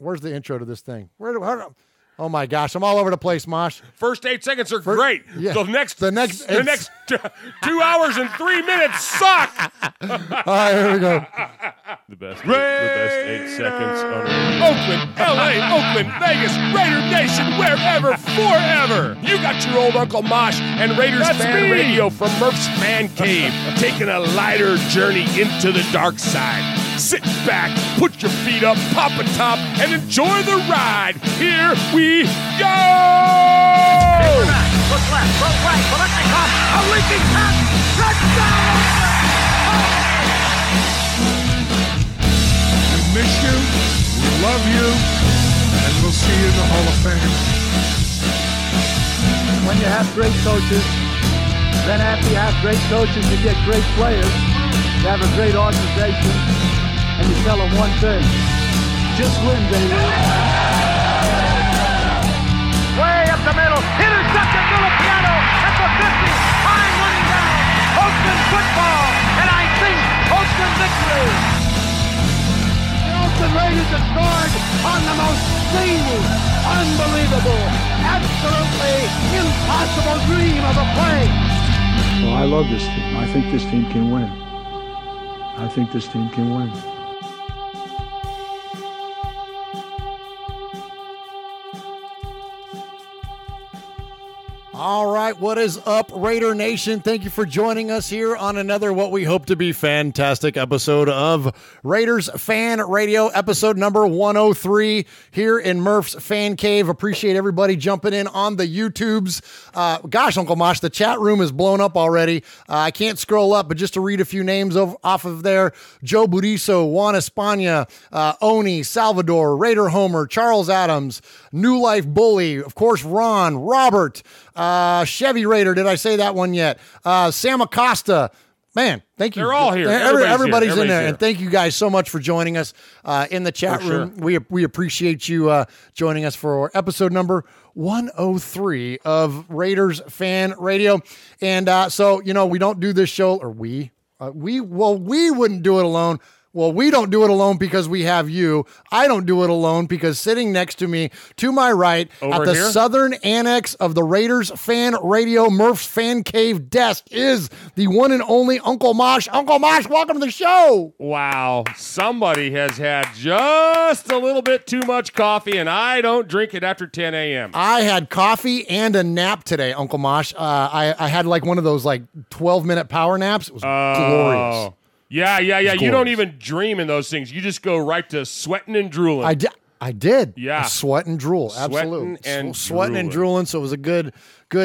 Where's the intro to this thing? Oh my gosh, I'm all over the place, Mosh. First 8 seconds are great. Yeah. The next 2 hours and 3 minutes suck. All right, here we go. The best 8 seconds on Oakland, LA, Oakland, Vegas, Raider Nation, wherever, forever. You got your old Uncle Mosh and Raiders Fan Radio from Murph's Fan Cave, taking a lighter journey into the dark side. Sit back, put your feet up, pop a top, and enjoy the ride. Here we go! Look left, look right, Veliknikov, a leaping pass, touchdown! We miss you, we love you, and we'll see you in the Hall of Fame. When you have great coaches, then after you have great coaches, you get great players. You have a great organization, and you tell them one thing: just win, baby. Way up the middle, intercepted Filipiano at the 50, time running down. Oakland football, and I think Oakland victory. The Oakland Raiders have scored on the most zany, unbelievable, absolutely impossible dream of a play. Well, I love this team. I think this team can win. I think this team can win. All right, what is up, Raider Nation? Thank you for joining us here on another what we hope to be fantastic episode of Raiders Fan Radio, episode number 103 here in Murph's Fan Cave. Appreciate everybody jumping in on the YouTubes. Gosh, Uncle Mosh, the chat room is blown up already. I can't scroll up, but just to read a few names off of there: Joe Buriso, Juan Espana, Oni, Salvador, Raider Homer, Charles Adams, New Life Bully, of course, Ron, Robert, Chevy Raider. Did I say that one yet? Sam Acosta. Man, thank you. They're all here. Everybody's in there. Here. And thank you guys so much for joining us in the chat room. Sure. We appreciate you joining us for episode number 103 of Raiders Fan Radio. And so, we don't do this show, or we wouldn't do it alone. Well, we don't do it alone because we have you. I don't do it alone because sitting next to me, to my right, at the southern annex of the Raiders Fan Radio Murph's Fan Cave desk is the one and only Uncle Mosh. Uncle Mosh, welcome to the show. Wow. Somebody has had just a little bit too much coffee, and I don't drink it after 10 a.m. I had coffee and a nap today, Uncle Mosh. I had like one of those 12-minute power naps. It was glorious. Yeah. You don't even dream in those things. You just go right to sweating and drooling. I did. Yeah. Sweat and drool. Absolutely. Sweating and drooling. So it was a good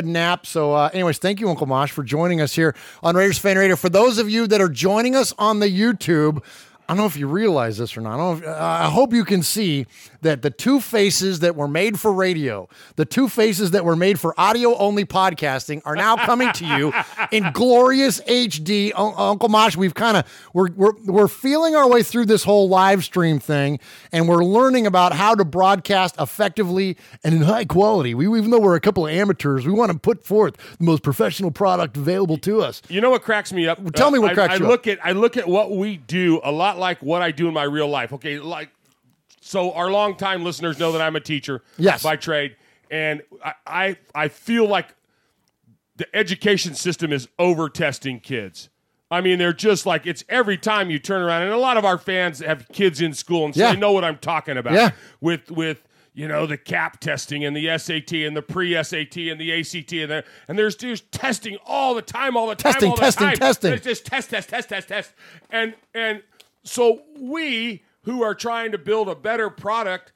nap. So anyways, thank you, Uncle Mosh, for joining us here on Raiders Fan Radio. For those of you that are joining us on the YouTube, I don't know if you realize this or not. I hope you can see that the two faces that were made for radio, the two faces that were made for audio-only podcasting, are now coming to you in glorious HD. Uncle Mosh, we're feeling our way through this whole live stream thing, and we're learning about how to broadcast effectively and in high quality. Even though we're a couple of amateurs, we want to put forth the most professional product available to us. You know what cracks me up? Tell me what cracks you up. I look at what we do a lot like what I do in my real life. Okay, so our longtime listeners know that I'm a teacher by trade, and I feel like the education system is over-testing kids. I mean, they're just like, it's every time you turn around, and a lot of our fans have kids in school, and so they know what I'm talking about with the CAP testing and the SAT and the pre-SAT and the ACT and there's just testing all the time. Testing. There's just test. And so we, who are trying to build a better product,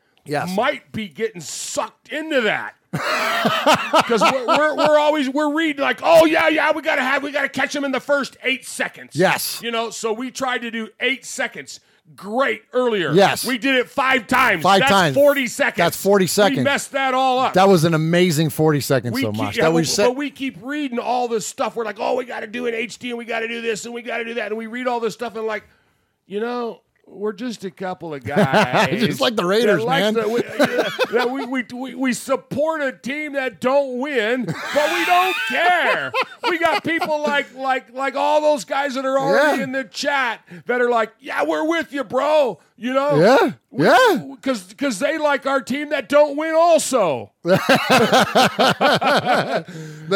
might be getting sucked into that. Because we're reading like, we gotta catch them in the first 8 seconds. Yes. So we tried to do 8 seconds. Great earlier. Yes. We did it 5 times. That's 40 seconds. That's 40 seconds. We messed that all up. That was an amazing 40 seconds so much. But we keep reading all this stuff. We're like, we got to do an HD and we got to do this and we got to do that. And we read all this stuff and we're just a couple of guys. Just like the Raiders, man. We support a team that don't win, but we don't care. We got people like all those guys that are already in the chat that are like, we're with you, bro. You know? Yeah. Because they like our team that don't win also. But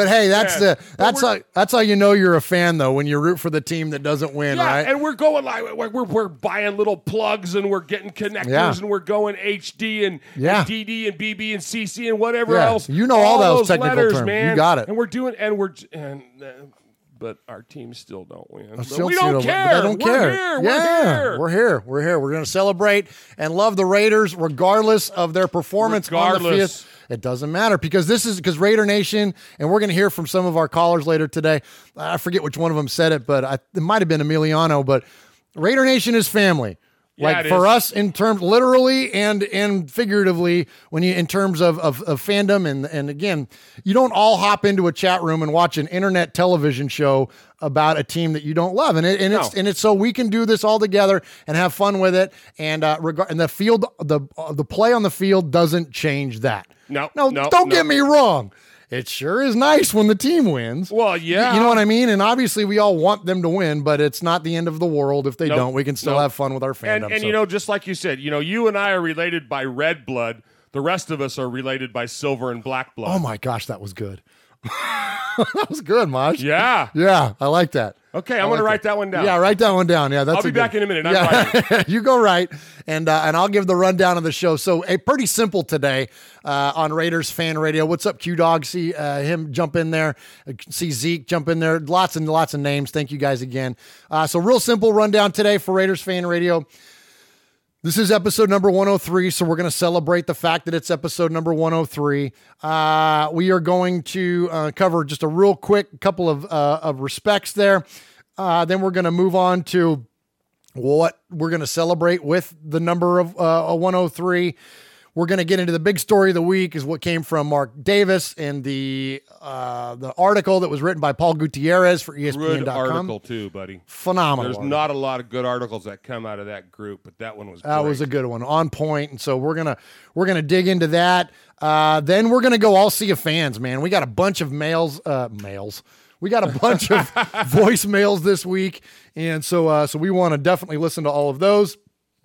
hey, that's how you know you're a fan, though, when you root for the team that doesn't win, right? And we're going like we're buying little plugs and we're getting connectors and we're going HD and DD and BB and CC and whatever else. You know all those technical letters, terms. man. You got it. And we're doing but our team still don't win. We don't care. They don't care. We're here. We're going to celebrate and love the Raiders regardless of their performance on the field. It doesn't matter because Raider Nation, and we're going to hear from some of our callers later today. I forget which one of them said it, but it might have been Emiliano, but Raider Nation is family. Like for us in terms literally and figuratively in terms of fandom and again, you don't all hop into a chat room and watch an internet television show about a team that you don't love. It's so we can do this all together and have fun with it. And the field, the play on the field doesn't change that. No, don't get me wrong. It sure is nice when the team wins. Well, yeah. You know what I mean? And obviously we all want them to win, but it's not the end of the world if they don't. We can still have fun with our fandom. And just like you said, you and I are related by red blood. The rest of us are related by silver and black blood. Oh, my gosh, that was good. That was good, Maj. Yeah. Yeah, I like that. Okay, I'm going to write that one down. Yeah, write that one down. Yeah, I'll be back in a minute. I'm writing. You go right, and I'll give the rundown of the show. So, pretty simple today on Raiders Fan Radio. What's up, Q-Dog? See him jump in there. See Zeke jump in there. Lots and lots of names. Thank you guys again. So, real simple rundown today for Raiders Fan Radio. This is episode number 103, so we're going to celebrate the fact that it's episode number 103. We are going to cover just a real quick couple of respects there. Then we're going to move on to what we're going to celebrate with the number of 103. We're going to get into the big story of the week is what came from Mark Davis and the article that was written by Paul Gutierrez for ESPN.com. Good article too, buddy. Phenomenal. There's not a lot of good articles that come out of that group, but that one was great. That was a good one, on point. And so we're gonna dig into that. Then we're gonna go all sea of fans, man. We got a bunch of mails. We got a bunch of voicemails this week, and so we want to definitely listen to all of those.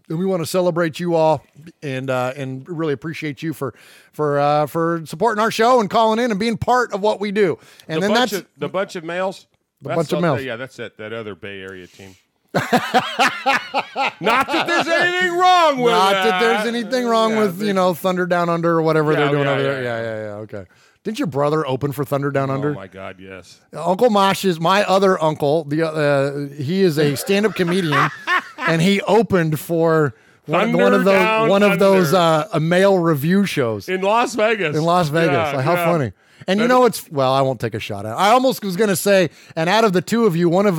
And we want to celebrate you all and really appreciate you for supporting our show and calling in and being part of what we do. And then that's the bunch of males. Bunch of males. Yeah, that's it. That other Bay Area team. Not that there's anything wrong with Not that there's anything wrong with Thunder Down Under or whatever they're doing over there. Yeah. Okay. Didn't your brother open for Thunder Down Under? Oh my God, yes. Uncle Mosh is my other uncle. He is a stand-up comedian, and he opened for one of those male review shows in Las Vegas. Yeah, how funny! And I won't take a shot at it. I almost was going to say, and out of the two of you, one of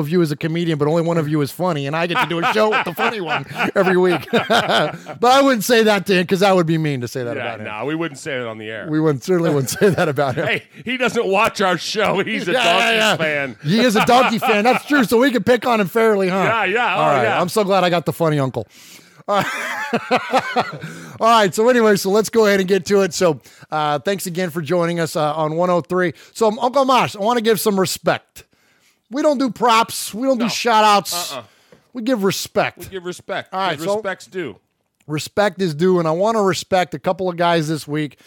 you is a comedian, but only one of you is funny, and I get to do a show with the funny one every week. But I wouldn't say that to him because that would be mean to say that about him. No, we wouldn't say it on the air. We certainly wouldn't say that about him. Hey, he doesn't watch our show. He's a Donkey fan. He is a Donkey fan. That's true. So we can pick on him fairly, huh? Yeah. All right. Yeah. I'm so glad I got the funny uncle. All right. So anyway, let's go ahead and get to it. So thanks again for joining us on 103. So Uncle Mosh, I want to give some respect. We don't do props. We don't do shout outs. We give respect. All right. Respect's due. Respect is due. And I want to respect a couple of guys this week.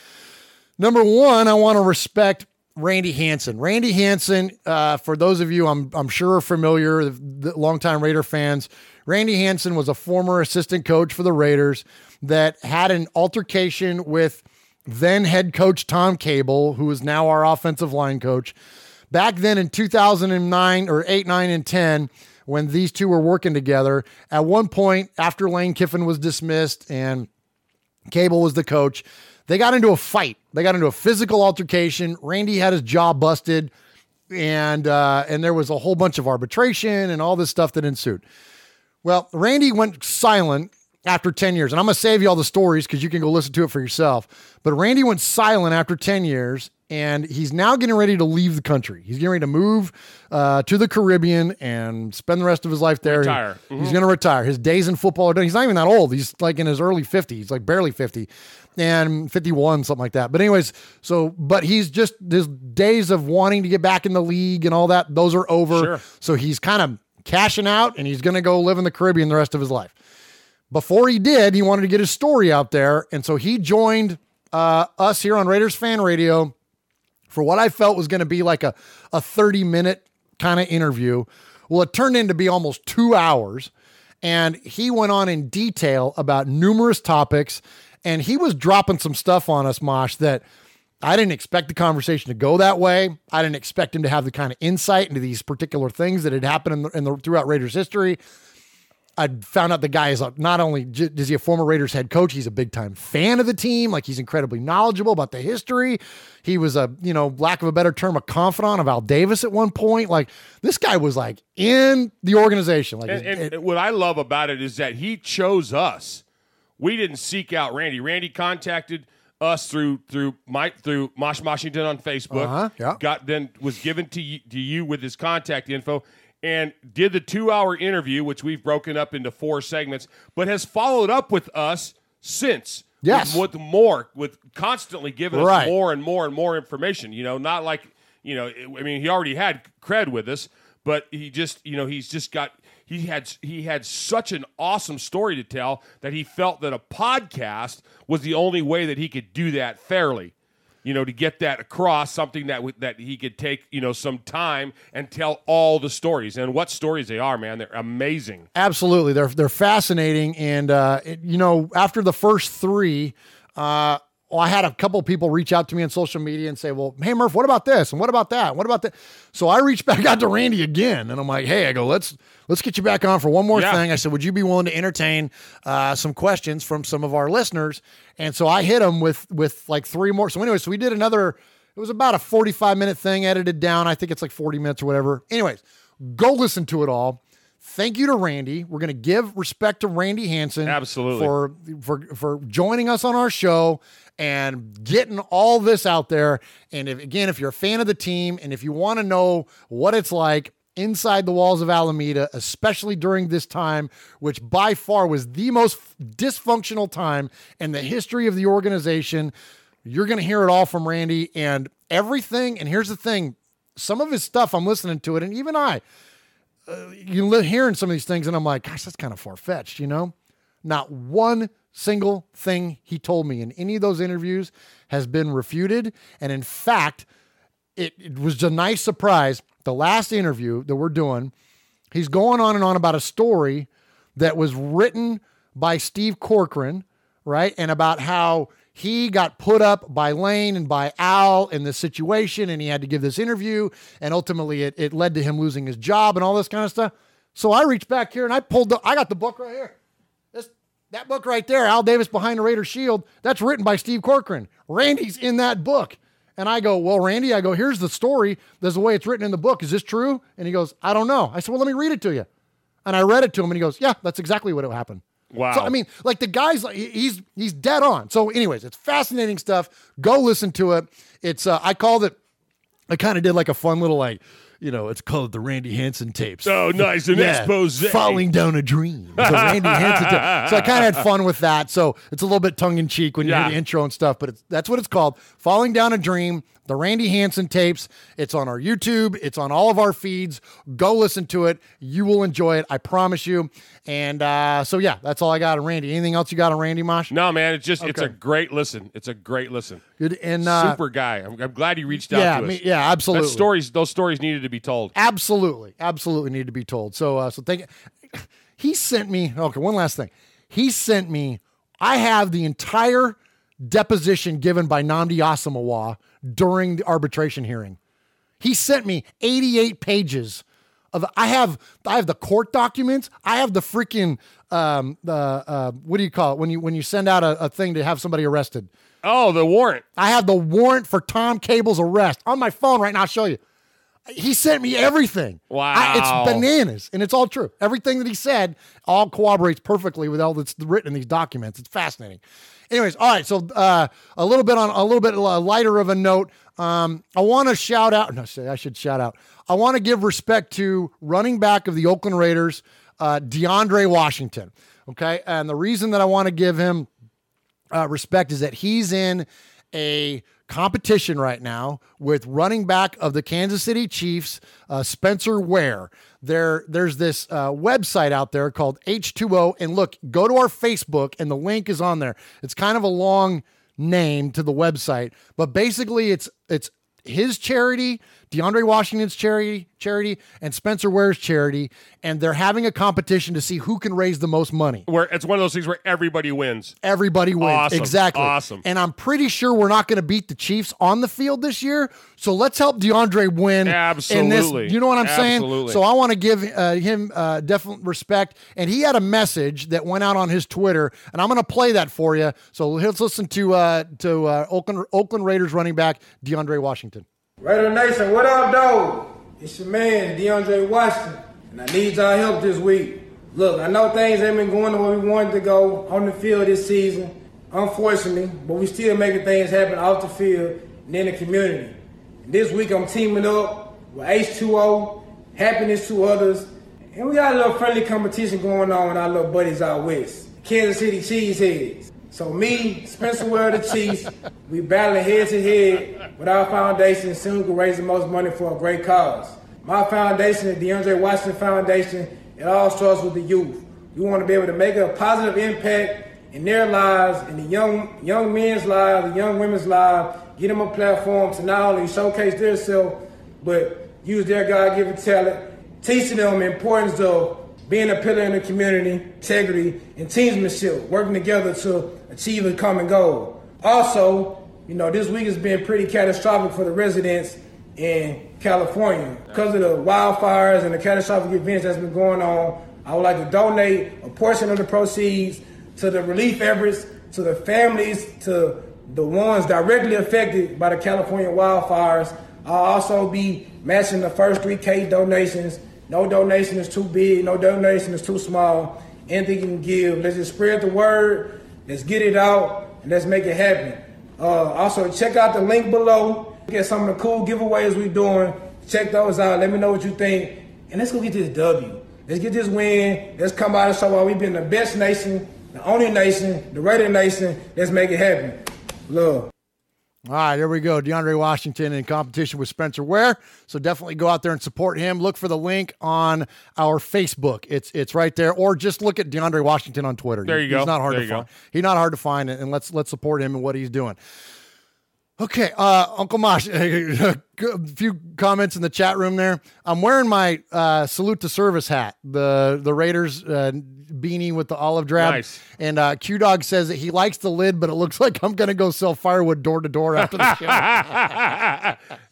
Number one, I want to respect Randy Hansen. Randy Hansen, for those of you I'm sure are familiar, the longtime Raider fans, Randy Hansen was a former assistant coach for the Raiders that had an altercation with then head coach Tom Cable, who is now our offensive line coach. Back then in 2009 or 8, 9, and 10, when these two were working together, at one point after Lane Kiffin was dismissed and Cable was the coach, they got into a fight. They got into a physical altercation. Randy had his jaw busted, and there was a whole bunch of arbitration and all this stuff that ensued. Well, Randy went silent after 10 years, and I'm going to save you all the stories because you can go listen to it for yourself. But Randy went silent after 10 years, and he's now getting ready to leave the country. He's getting ready to move to the Caribbean and spend the rest of his life there. Retire. He's going to retire. His days in football are done. He's not even that old. He's like in his early 50s. He's like barely 50. And 51, something like that. But anyways, but he's just, his days of wanting to get back in the league and all that, those are over. Sure. So he's kind of cashing out, and he's going to go live in the Caribbean the rest of his life. before he did, he wanted to get his story out there. And so he joined us here on Raiders Fan Radio for what I felt was going to be like a 30-minute kind of interview. Well, it turned into be almost 2 hours. And he went on in detail about numerous topics. And he was dropping some stuff on us, Mosh, that I didn't expect the conversation to go that way. I didn't expect him to have the kind of insight into these particular things that had happened throughout Raiders history. I found out the guy is not only is he a former Raiders head coach, he's a big time fan of the team. Like, he's incredibly knowledgeable about the history. He was lack of a better term, a confidant of Al Davis at one point. Like, this guy was like in the organization. Like, and what I love about it is that he chose us. We didn't seek out Randy. Randy contacted us through Mosh Washington on Facebook. Yeah. Was given to you with his contact info, and did the 2-hour interview, which we've broken up into 4 segments, but has followed up with us since. Yes. With constantly giving us more and more and more information. Not like, he already had cred with us, but he just, he had such an awesome story to tell that he felt that a podcast was the only way that he could do that fairly. To get that across, something that he could take, some time and tell all the stories. And what stories they are, man. They're amazing. Absolutely. They're fascinating. And, after the first 3, I had a couple of people reach out to me on social media and say, well, hey, Murph, what about this? And what about that? And what about that? So I reached back out to Randy again, and I'm like, hey, let's get you back on for one more thing. I said, would you be willing to entertain some questions from some of our listeners? And so I hit him with like 3 more. So anyway, we did another, it was about a 45-minute thing edited down. I think it's like 40 minutes or whatever. Anyways, go listen to it all. Thank you to Randy. We're going to give respect to Randy Hansen. Absolutely. For joining us on our show and getting all this out there. And if you're a fan of the team and if you want to know what it's like inside the walls of Alameda, especially during this time, which by far was the most dysfunctional time in the history of the organization, you're going to hear it all from Randy and everything. And here's the thing. Some of his stuff, I'm listening to it, and even hearing some of these things, and I'm like, gosh, that's kind of far-fetched, Not one single thing he told me in any of those interviews has been refuted. And in fact, it was a nice surprise. The last interview that we're doing, he's going on and on about a story that was written by Steve Corcoran, right? And about how he got put up by Lane and by Al in this situation, and he had to give this interview, and ultimately it led to him losing his job and all this kind of stuff. So I reached back here and I got the book right here. That book right there, Al Davis Behind the Raider Shield, that's written by Steve Corcoran. Randy's in that book. And I go, well, Randy, here's the story. There's the way it's written in the book. Is this true? And he goes, I don't know. I said, well, let me read it to you. And I read it to him, and he goes, yeah, that's exactly what happened. Wow. So, the guy's he's dead on. So anyways, it's fascinating stuff. Go listen to it. It's, I called it, I kind of did like a fun little, it's called the Randy Hansen tapes. Oh, nice. An expose. Falling Down a Dream. The Randy Hansen tape. So I kind of had fun with that. So it's a little bit tongue-in-cheek when you hear the intro and stuff, but that's what it's called. Falling Down a Dream, the Randy Hansen tapes. It's on our YouTube. It's on all of our feeds. Go listen to it. You will enjoy it. I promise you. And that's all I got on Randy. Anything else you got on Randy, Mosh? No, man. It's a great listen. It's a great listen. Good. And super guy. I'm glad he reached out to us. Yeah, absolutely. Those stories needed to be told. Absolutely need to be told. So thank you. He sent me. Okay, one last thing. He sent me. I have the entire deposition given by Nnamdi Asomugha during the arbitration hearing. He sent me 88 pages of. I have the court documents. I have the freaking what do you call it when you send out a thing to have somebody arrested? Oh, the warrant. I have the warrant for Tom Cable's arrest on my phone right now. I'll show you. He sent me everything. Wow. It's bananas, and it's all true. Everything that he said all corroborates perfectly with all that's written in these documents. It's fascinating. Anyways, all right. So a little bit lighter of a note. I want to shout out. No, I should shout out. I want to give respect to running back of the Oakland Raiders, DeAndre Washington. Okay, and the reason that I want to give him respect is that he's in a competition right now with running back of the Kansas City Chiefs, Spencer Ware. There's this website out there called H2O, and look, go to our Facebook, and the link is on there. It's kind of a long name to the website, but basically it's his charity, DeAndre Washington's charity, and Spencer Ware's charity, and they're having a competition to see who can raise the most money. Where it's one of those things where everybody wins. Everybody wins. Awesome. Exactly. Awesome. And I'm pretty sure we're not going to beat the Chiefs on the field this year, so let's help DeAndre win. Absolutely. In this, you know what I'm saying? Absolutely. So I want to give him definite respect, and he had a message that went out on his Twitter, and I'm going to play that for you. So let's listen to Oakland Raiders running back DeAndre Washington. Raider Nation, what up, dog? It's your man, DeAndre Washington, and I need y'all help this week. Look, I know things ain't been going the way we wanted to go on the field this season, unfortunately, but we still making things happen off the field and in the community. And this week I'm teaming up with H2O, Happiness to Others, and we got a little friendly competition going on with our little buddies out west, Kansas City Cheeseheads. So me, Spencer Ware, the Chiefs, we battling head to head with our foundation and see who can raise the most money for a great cause. My foundation, the DeAndre Washington Foundation, it all starts with the youth. We want to be able to make a positive impact in their lives, in the young men's lives, the young women's lives, get them a platform to not only showcase themselves, but use their God-given talent, teaching them the importance of being a pillar in the community, integrity, and teamsmanship, working together to achieve a common goal. Also, this week has been pretty catastrophic for the residents in California. Because of the wildfires and the catastrophic events that's been going on, I would like to donate a portion of the proceeds to the relief efforts, to the families, to the ones directly affected by the California wildfires. I'll also be matching the first 3K donations. No donation is too big, no donation is too small. Anything you can give. Let's just spread the word, let's get it out, and let's make it happen. Also, check out the link below. Get some of the cool giveaways we're doing. Check those out. Let me know what you think. And let's go get this W. Let's get this win. Let's come out and show why we've been the best nation, the only nation, the Raider Nation. Let's make it happen. Love. All right, here we go. DeAndre Washington in competition with Spencer Ware. So definitely go out there and support him. Look for the link on our Facebook. It's right there. Or just look at DeAndre Washington on Twitter. There you go. He's not hard to find. He's not hard to find, and let's support him and what he's doing. Okay, Uncle Mosh, a few comments in the chat room there. I'm wearing my salute to service hat, the Raiders beanie with the olive drab. Nice. And Q-Dog says that he likes the lid, but it looks like I'm going to go sell firewood door to door after the show.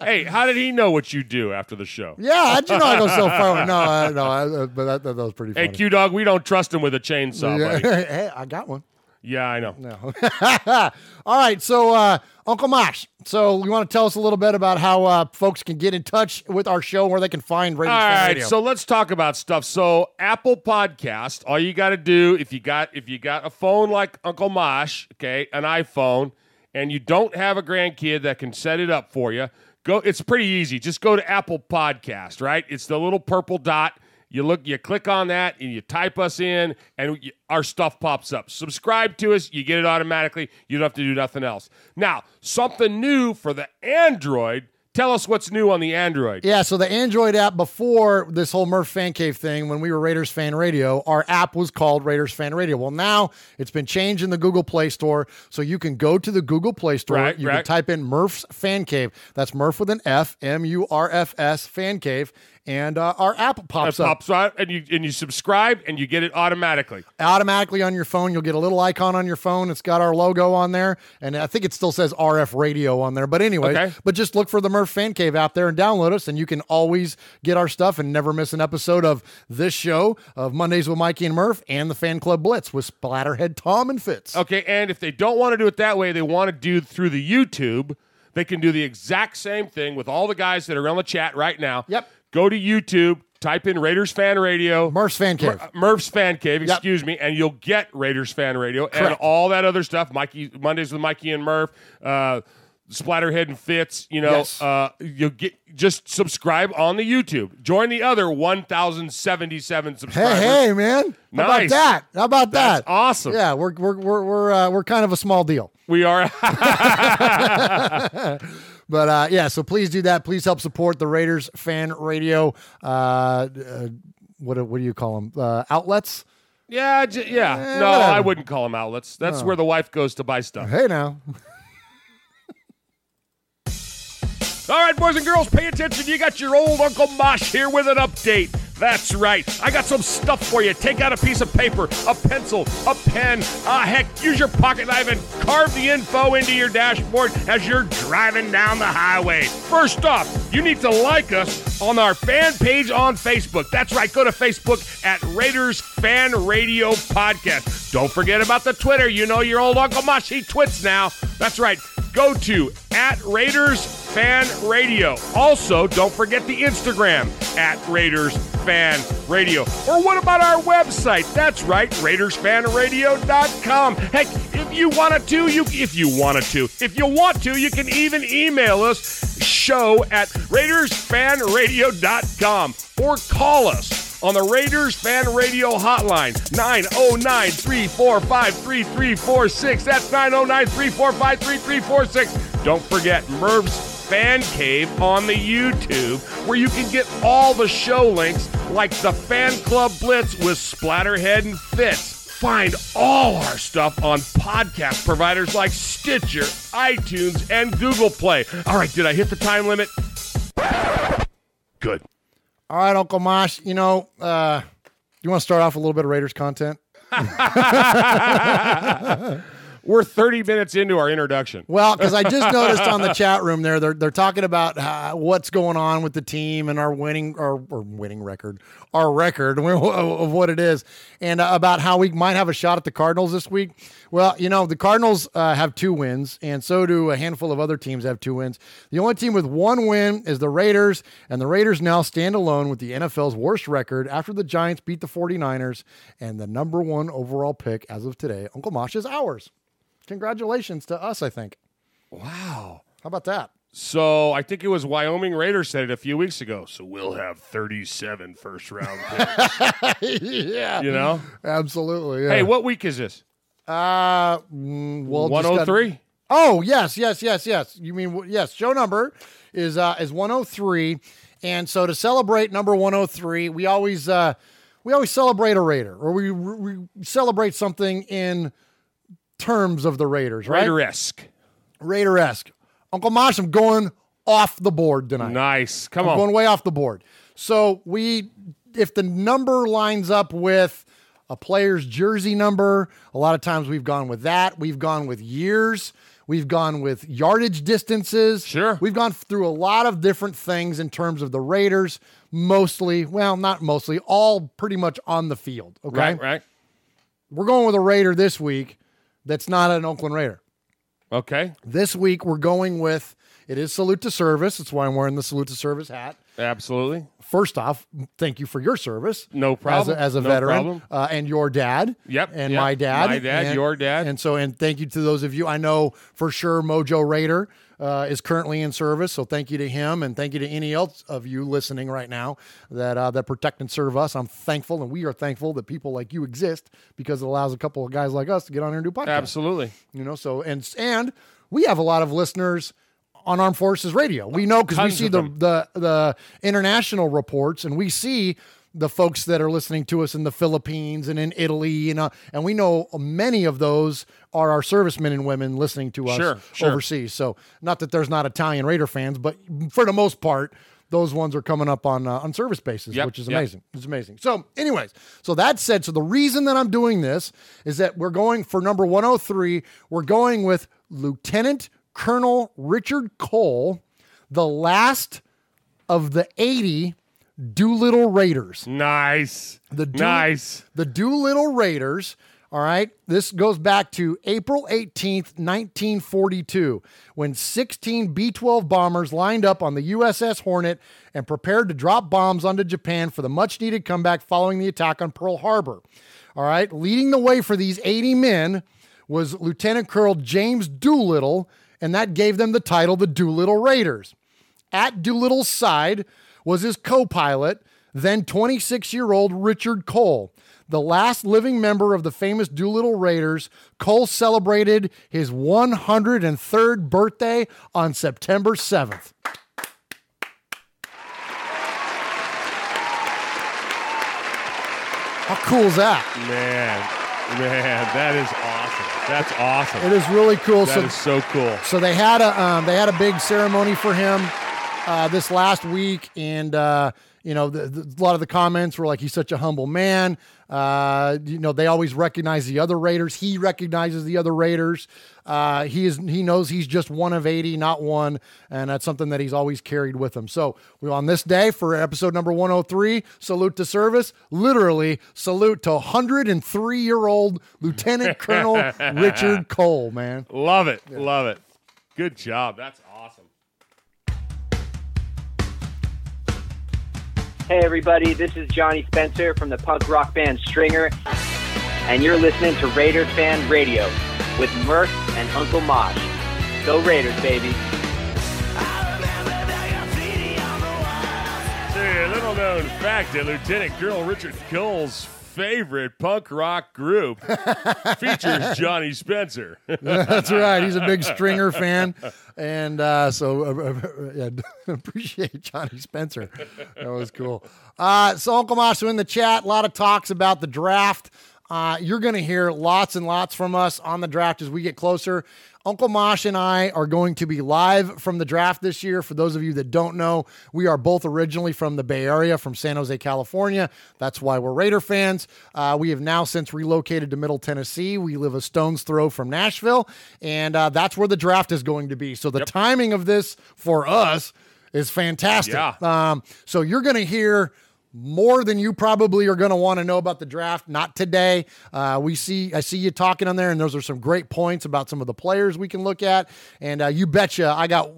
Hey, how did he know what you do after the show? Yeah, how'd you know I go sell firewood? But that was pretty funny. Hey, Q-Dog, we don't trust him with a chainsaw, buddy. Hey, I got one. Yeah, I know. No. All right, so Uncle Mosh, so you want to tell us a little bit about how folks can get in touch with our show and where they can find Raiders Fan Radio? So let's talk about stuff. So Apple Podcast, all you got to do if you got a phone like Uncle Mosh, okay, an iPhone, and you don't have a grandkid that can set it up for you, it's pretty easy. Just go to Apple Podcast, right? It's the little purple dot. You click on that, and you type us in, and our stuff pops up. Subscribe to us. You get it automatically. You don't have to do nothing else. Now, something new for the Android. Tell us what's new on the Android. Yeah, so the Android app before this whole Murph Fan Cave thing, when we were Raiders Fan Radio, our app was called Raiders Fan Radio. Well, now it's been changed in the Google Play Store, so you can go to the Google Play Store. You can type in Murph's Fan Cave. That's Murph with an F, MURFS Fan Cave. And our app pops up. Pops out, and you subscribe, and you get it automatically. Automatically on your phone. You'll get a little icon on your phone. It's got our logo on there, and I think it still says RF Radio on there. But anyway, But just look for the Murph Fan Cave out there and download us, and you can always get our stuff and never miss an episode of this show, of Mondays with Mikey and Murph, and the Fan Club Blitz with Splatterhead Tom and Fitz. Okay, and if they don't want to do it that way, they want to do through the YouTube, they can do the exact same thing with all the guys that are on the chat right now. Yep. Go to YouTube, type in Raiders Fan Radio. Murph's Fan Cave. Murph's Fan Cave, excuse me, and you'll get Raiders Fan Radio. Correct. And all that other stuff, Mondays with Mikey and Murph, Splatterhead and Fitz, Yes. You'll just subscribe on the YouTube. Join the other 1,077 subscribers. Hey, man! Nice. How about that? That's awesome. Yeah, we're kind of a small deal. We are. But so please do that. Please help support the Raiders Fan Radio. What do you call them? Outlets? Yeah. No, whatever. I wouldn't call them outlets. That's where the wife goes to buy stuff. Hey, now. All right, boys and girls, pay attention. You got your old Uncle Mosh here with an update. That's right. I got some stuff for you. Take out a piece of paper, a pencil, a pen. Heck, use your pocket knife and carve the info into your dashboard as you're driving down the highway. First off, you need to like us on our fan page on Facebook. That's right. Go to Facebook at Raiders Fan Radio Podcast. Don't forget about the Twitter. You know your old Uncle Mosh, he twits now. That's right. Go to at Raiders Fan Radio. Also, don't forget the Instagram at Raiders Fan Radio. Or what about our website? That's right, RaidersFanRadio.com. Heck, if you want to, you can even email us, show@RaidersFanRadio.com, or call us on the Raiders Fan Radio hotline, 909-345-3346. That's 909-345-3346. Don't forget Merv's Fan Cave on the YouTube, where you can get all the show links like the Fan Club Blitz with Splatterhead and Fitz. Find all our stuff on podcast providers like Stitcher, iTunes, and Google Play. All right, did I hit the time limit? Good. All right, Uncle Mosh, you want to start off with a little bit of Raiders content? We're 30 minutes into our introduction. Well, because I just noticed on the chat room there, they're talking about what's going on with the team and our winning record, our record of what it is, and about how we might have a shot at the Cardinals this week. Well, the Cardinals have 2 wins, and so do a handful of other teams have 2 wins. The only team with 1 win is the Raiders, and the Raiders now stand alone with the NFL's worst record after the Giants beat the 49ers, and the number 1 overall pick as of today, Uncle Mosh, is ours. Congratulations to us, I think. Wow. How about that? So I think it was Wyoming Raiders said it a few weeks ago. So we'll have 37 first-round picks. Yeah. Absolutely. Yeah. Hey, what week is this? 103? Oh, yes. You mean, yes, show number is 103. And so to celebrate number 103, we always celebrate a Raider, or we celebrate something in terms of the Raiders, right? Raider-esque. Uncle Mosh, I'm going off the board tonight. Nice. I'm going way off the board. So if the number lines up with a player's jersey number, a lot of times we've gone with that. We've gone with years. We've gone with yardage distances. Sure. We've gone through a lot of different things in terms of the Raiders, not mostly, all pretty much on the field. Okay. Right. We're going with a Raider this week that's not an Oakland Raider. Okay. This week we're going with, it is Salute to Service. That's why I'm wearing the Salute to Service hat. Absolutely. First off, thank you for your service. No problem. As a veteran. And your dad. Yep. And my dad. My dad, your dad. And thank you to those of you. I know for sure Mojo Raider is currently in service, so thank you to him, and thank you to any else of you listening right now that protect and serve us. I'm thankful, and we are thankful that people like you exist, because it allows a couple of guys like us to get on here and do podcasts. Absolutely. And we have a lot of listeners on Armed Forces Radio. We know because we see the international reports, and we see the folks that are listening to us in the Philippines and in Italy, and we know many of those are our servicemen and women listening to us overseas. So not that there's not Italian Raider fans, but for the most part, those ones are coming up on service bases, which is amazing. It's amazing. So anyways, that said, so the reason that I'm doing this is that we're going for number 103. We're going with Lieutenant Colonel Richard Cole, the last of the 80 Doolittle Raiders. Nice. The Doolittle Raiders. All right. This goes back to April 18th, 1942, when 16 B-12 bombers lined up on the USS Hornet and prepared to drop bombs onto Japan for the much-needed comeback following the attack on Pearl Harbor. All right. Leading the way for these 80 men was Lieutenant Colonel James Doolittle, and that gave them the title the Doolittle Raiders. At Doolittle's side was his co-pilot, then 26-year-old Richard Cole. The last living member of the famous Doolittle Raiders, Cole celebrated his 103rd birthday on September 7th. How cool is that? Man, that is awesome. That's awesome. It is really cool. That is so cool. So they had a big ceremony for him this last week, and a lot of the comments were like, he's such a humble man. They always recognize the other Raiders. He recognizes the other Raiders. He knows he's just one of 80, not one, and that's something that he's always carried with him. So we're on this day for episode number 103. Salute to service. Literally salute to 103-year-old Lieutenant Colonel Richard Cole, man. Love it. Yeah. Love it. Good job. That's awesome. Hey everybody, this is Johnny Spencer from the punk rock band Stringer, and you're listening to Raiders Fan Radio with Murph and Uncle Mosh. Go Raiders, baby. Hey, a little known fact that Lieutenant Colonel Richard Cole's favorite punk rock group features Johnny Spencer. That's right. He's a big Stringer fan. And appreciate Johnny Spencer. That was cool. So Uncle Mosh in the chat, a lot of talks about the draft. You're going to hear lots and lots from us on the draft as we get closer. Uncle Mosh and I are going to be live from the draft this year. For those of you that don't know, we are both originally from the Bay Area, from San Jose, California. That's why we're Raider fans. We have now since relocated to Middle Tennessee. We live a stone's throw from Nashville, and that's where the draft is going to be. So the timing of this for us is fantastic. Yeah. So you're going to hear more than you probably are going to want to know about the draft. Not today. I see you talking on there, and those are some great points about some of the players we can look at. And you betcha I got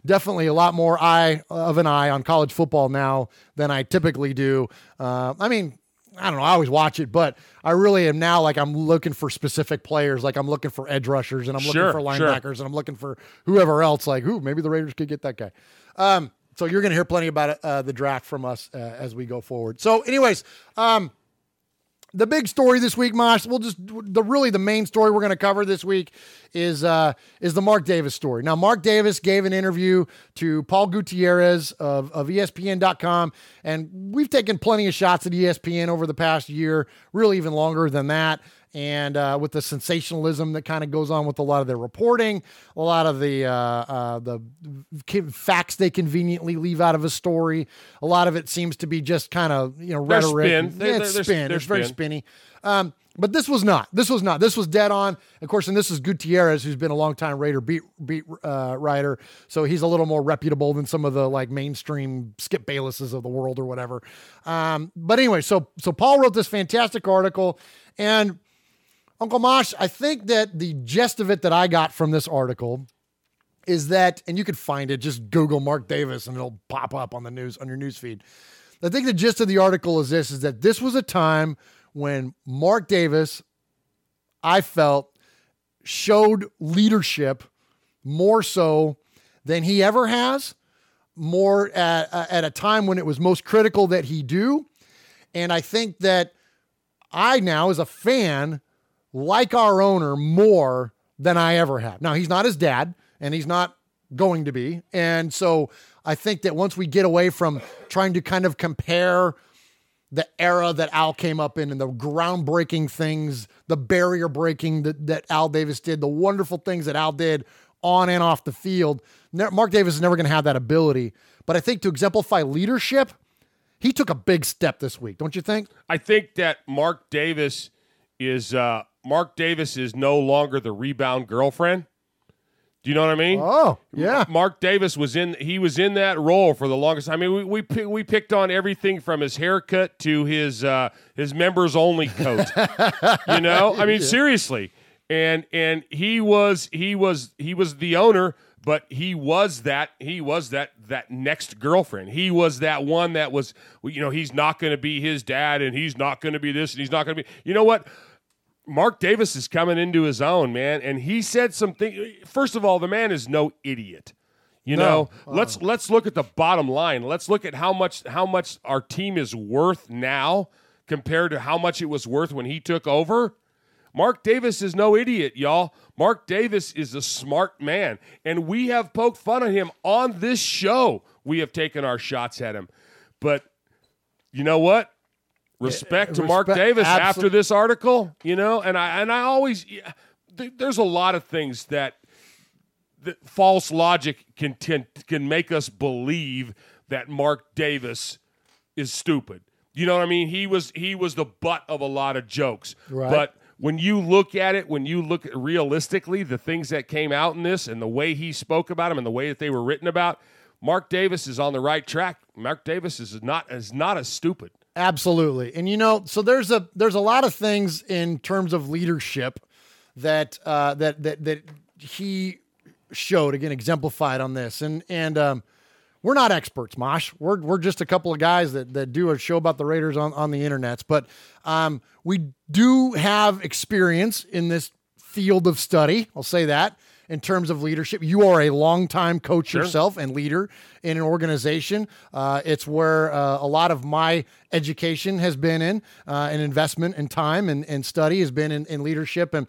definitely a lot more eye on college football now than I typically do. I don't know. I always watch it, but I really am now like I'm looking for specific players. Like I'm looking for edge rushers, and I'm looking for linebackers, and I'm looking for whoever else. Like, maybe the Raiders could get that guy. So you're going to hear plenty about the draft from us as we go forward. So anyways, the big story this week, Mosh, the main story we're going to cover this week is the Mark Davis story. Now, Mark Davis gave an interview to Paul Gutierrez of ESPN.com, and we've taken plenty of shots at ESPN over the past year, really even longer than that. And with the sensationalism that kind of goes on with a lot of their reporting, a lot of the facts they conveniently leave out of a story, a lot of it seems to be just kind of rhetoric. It's very spinny. But this was not. This was dead on. Of course, and this is Gutierrez, who's been a longtime Raider beat writer, so he's a little more reputable than some of the like mainstream Skip Baylesses of the world or whatever. But anyway, so Paul wrote this fantastic article, and Uncle Mosh, I think that the gist of it that I got from this article is that, and you could find it, just Google Mark Davis and it'll pop up on the news, on your news feed. I think the gist of the article is that this was a time when Mark Davis, I felt, showed leadership more so than he ever has, more at a time when it was most critical that he do. And I think that I now, as a fan, like our owner more than I ever have. Now, he's not his dad, and he's not going to be. And so I think that once we get away from trying to kind of compare the era that Al came up in and the groundbreaking things, the barrier breaking that Al Davis did, the wonderful things that Al did on and off the field, Mark Davis is never going to have that ability. But I think to exemplify leadership, he took a big step this week, don't you think? I think that Mark Davis is no longer the rebound girlfriend. Do you know what I mean? Oh, yeah. Mark Davis was in that role for the longest time. I mean, we picked on everything from his haircut to his members only coat. I mean, seriously. And he was the owner, but he was that next girlfriend. He was that one that was, he's not going to be his dad, and he's not going to be this, and he's not going to be. You know what? Mark Davis is coming into his own, man, and he said something. First of all, the man is no idiot. Let's look at the bottom line. Let's look at how much our team is worth now compared to how much it was worth when he took over. Mark Davis is no idiot, y'all. Mark Davis is a smart man, and we have poked fun at him on this show. We have taken our shots at him. But you know what? Respect to Mark Davis after this article, and I always there's a lot of things that false logic can make us believe that Mark Davis is stupid. You know what I mean? He was the butt of a lot of jokes. Right. But when you look at it, when you look at realistically the things that came out in this and the way he spoke about them and the way that they were written about, Mark Davis is on the right track. Mark Davis is not as stupid. Absolutely. And so there's a lot of things in terms of leadership that he showed, again, exemplified on this. And we're not experts, Mosh. We're just a couple of guys that do a show about the Raiders on the internets. But we do have experience in this field of study. I'll say that. In terms of leadership, you are a longtime coach yourself and leader in an organization. It's where a lot of my education has been in, an investment in time and study has been in leadership. And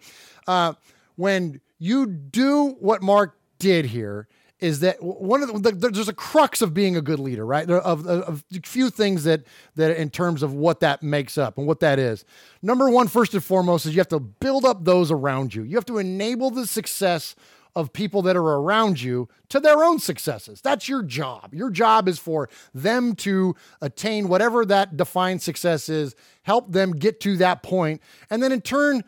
when you do what Mark did here, is that one of there's a crux of being a good leader, right? Of a few things that in terms of what that makes up and what that is. Number one, first and foremost, is you have to build up those around you. You have to enable the success of people that are around you to their own successes. That's your job. Your job is for them to attain whatever that defined success is, help them get to that point, and then in turn,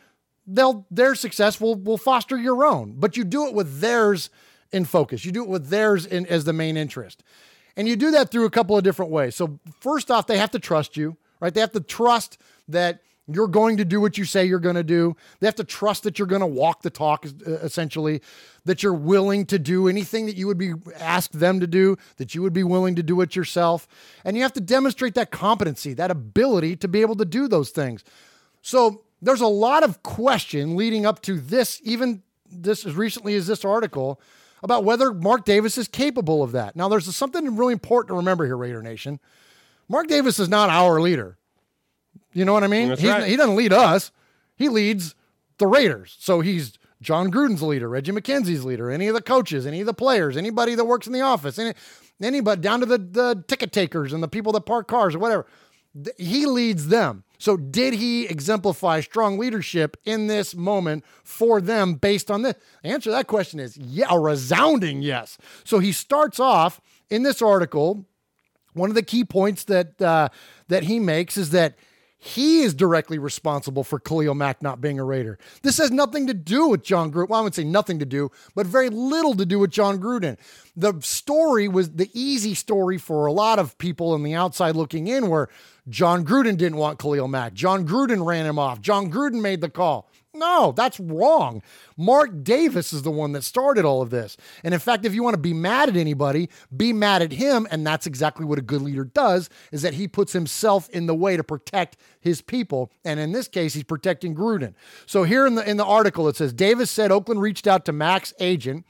their success will foster your own. But you do it with theirs in focus. You do it with theirs as the main interest. And you do that through a couple of different ways. So first off, they have to trust you, right? They have to trust that you're going to do what you say you're going to do. They have to trust that you're going to walk the talk, essentially, that you're willing to do anything that you would be asked them to do, that you would be willing to do it yourself. And you have to demonstrate that competency, that ability to be able to do those things. So there's a lot of question leading up to this, even this as recently as this article, about whether Mark Davis is capable of that. Now, there's something really important to remember here, Raider Nation. Mark Davis is not our leader. You know what I mean? Right. He doesn't lead us. He leads the Raiders. So he's John Gruden's leader, Reggie McKenzie's leader, any of the coaches, any of the players, anybody that works in the office, anybody down to the ticket takers and the people that park cars or whatever. He leads them. So did he exemplify strong leadership in this moment for them based on this? The answer to that question is a resounding yes. So he starts off in this article. One of the key points that he makes is that he is directly responsible for Khalil Mack not being a Raider. This has nothing to do with John Gruden. Well, I would say nothing to do, but very little to do with John Gruden. The story was the easy story for a lot of people on the outside looking in, where John Gruden didn't want Khalil Mack. John Gruden ran him off. John Gruden made the call. No, that's wrong. Mark Davis is the one that started all of this. And in fact, if you want to be mad at anybody, be mad at him. And that's exactly what a good leader does, is that he puts himself in the way to protect his people. And in this case, he's protecting Gruden. So here in the article, it says, Davis said Oakland reached out to Mack's agent,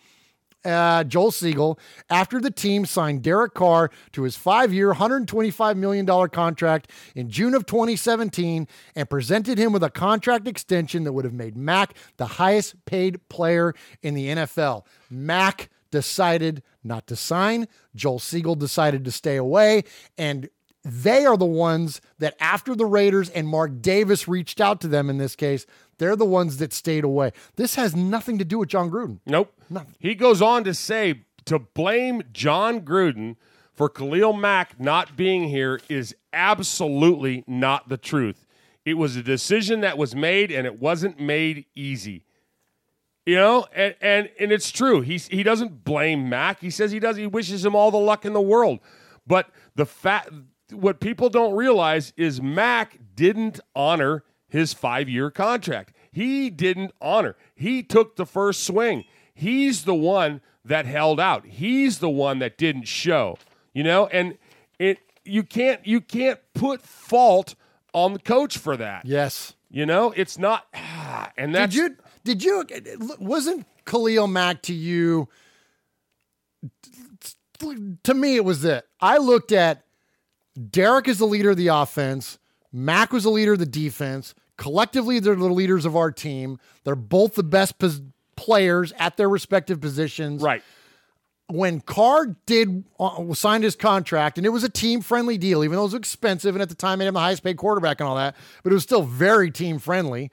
Joel Siegel, after the team signed Derek Carr to his 5-year, $125 million contract in June of 2017 and presented him with a contract extension that would have made Mack the highest paid player in the NFL. Mack decided not to sign. Joel Siegel decided to stay away. And they are the ones that, after the Raiders and Mark Davis reached out to them in this case, they're the ones that stayed away. This has nothing to do with John Gruden. Nope. Nothing. He goes on to say to blame John Gruden for Khalil Mack not being here is absolutely not the truth. It was a decision that was made, and it wasn't made easy. You know, and it's true. He doesn't blame Mack. He says he wishes him all the luck in the world. But what people don't realize is Mack didn't honor his 5-year contract. He didn't honor. He took the first swing. He's the one that held out. He's the one that didn't show. You know, and you can't put fault on the coach for that. Yes. You know, it's not. And that's did you wasn't Khalil Mack to you? To me, it was that I looked at Derek as the leader of the offense. Mack was the leader of the defense. Collectively, they're the leaders of our team. They're both the best players at their respective positions. Right. When Carr signed his contract, and it was a team-friendly deal, even though it was expensive, and at the time made him the highest-paid quarterback and all that, but it was still very team-friendly,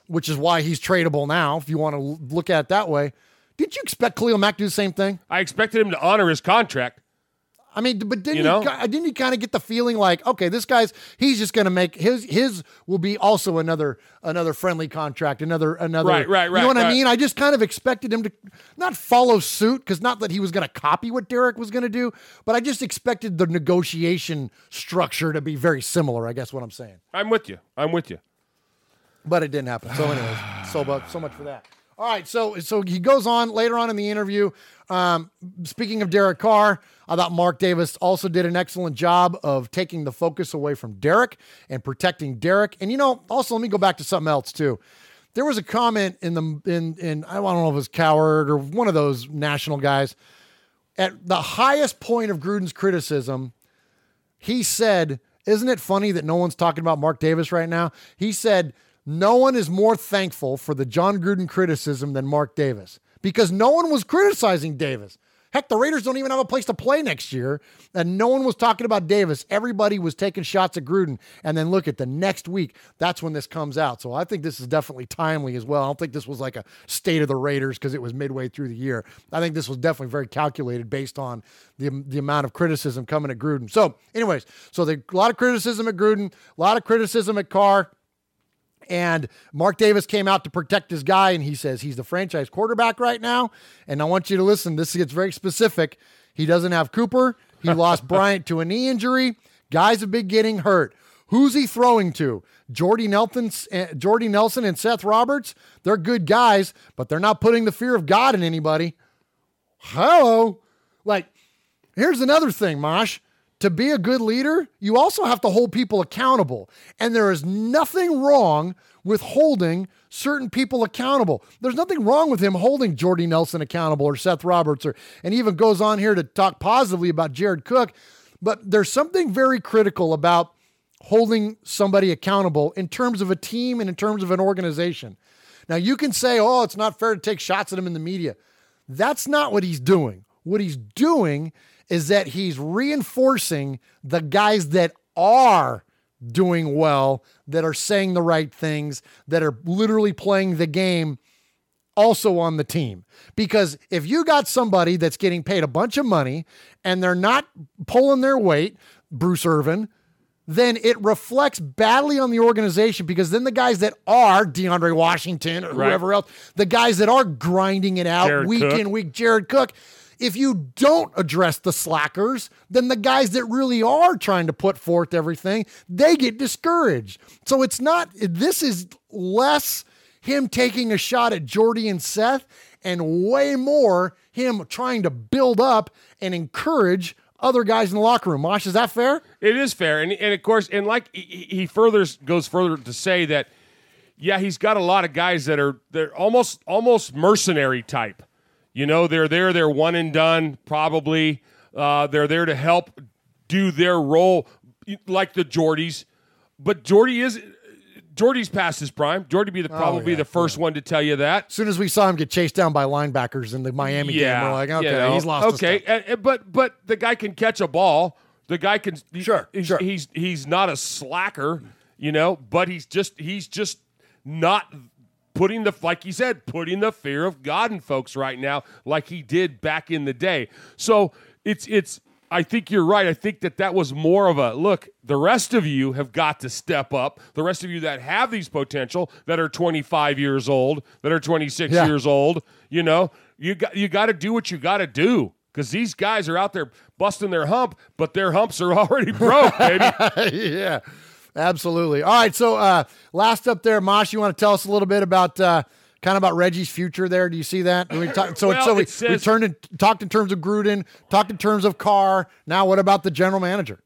which is why he's tradable now, if you want to look at it that way. Did you expect Khalil Mack to do the same thing? I expected him to honor his contract. I mean, but didn't you kind of get the feeling like, okay, he's just going to make his will be also another friendly contract, another. Right. You know what I mean? I just kind of expected him to not follow suit, because not that he was going to copy what Derek was going to do, but I just expected the negotiation structure to be very similar. I guess what I'm saying. I'm with you. But it didn't happen. So anyways, so much for that. All right, so he goes on later on in the interview. Speaking of Derek Carr, I thought Mark Davis also did an excellent job of taking the focus away from Derek and protecting Derek. And also let me go back to something else too. There was a comment in I don't know if it was Coward or one of those national guys at the highest point of Gruden's criticism. He said, "Isn't it funny that no one's talking about Mark Davis right now?" He said, "No one is more thankful for the John Gruden criticism than Mark Davis, because no one was criticizing Davis. Heck, the Raiders don't even have a place to play next year, and no one was talking about Davis. Everybody was taking shots at Gruden, and then look at the next week. That's when this comes out. So I think this is definitely timely as well. I don't think this was like a state of the Raiders because it was midway through the year. I think this was definitely very calculated based on the amount of criticism coming at Gruden. So anyways, a lot of criticism at Gruden, a lot of criticism at Carr. And Mark Davis came out to protect his guy, and he says he's the franchise quarterback right now. And I want you to listen. This gets very specific. He doesn't have Cooper. He lost Bryant to a knee injury. Guys have been getting hurt. Who's he throwing to? Jordy Nelson and Seth Roberts? They're good guys, but they're not putting the fear of God in anybody. Hello. Here's another thing, Mosh. To be a good leader, you also have to hold people accountable. And there is nothing wrong with holding certain people accountable. There's nothing wrong with him holding Jordy Nelson accountable or Seth Roberts, and even goes on here to talk positively about Jared Cook. But there's something very critical about holding somebody accountable in terms of a team and in terms of an organization. Now, you can say, oh, it's not fair to take shots at him in the media. That's not what he's doing. What he's doing is that he's reinforcing the guys that are doing well, that are saying the right things, that are literally playing the game also on the team. Because if you got somebody that's getting paid a bunch of money and they're not pulling their weight, Bruce Irvin, then it reflects badly on the organization, because then the guys that are DeAndre Washington or whoever else, the guys that are grinding it out week in, week, Jared Cook, if you don't address the slackers, then the guys that really are trying to put forth everything, they get discouraged. So this is less him taking a shot at Jordy and Seth and way more him trying to build up and encourage other guys in the locker room. Mosh, is that fair? It is fair. And of course, and like he goes further to say that, yeah, he's got a lot of guys they're almost mercenary type. They're one and done, probably. They're there to help do their role, like the Jordys. But Jordy's past his prime. Jordy be the first one to tell you that. As soon as we saw him get chased down by linebackers in the Miami game, we're like, okay, he's lost. Okay, but the guy can catch a ball. The guy can. Sure. He's not a slacker, but he's just not putting the fear of God in folks right now, like he did back in the day. So it's. I think you're right. I think that was more of a look. The rest of you have got to step up. The rest of you that have these potential, that are 25 years old, that are 26 years old, you got to do what you got to do, because these guys are out there busting their hump, but their humps are already broke, baby. Yeah. Absolutely. All right, so last up there, Mosh, you want to tell us a little bit about kind of about Reggie's future there? Do you see that? We talked and talked in terms of Gruden, talked in terms of Carr. Now, what about the general manager?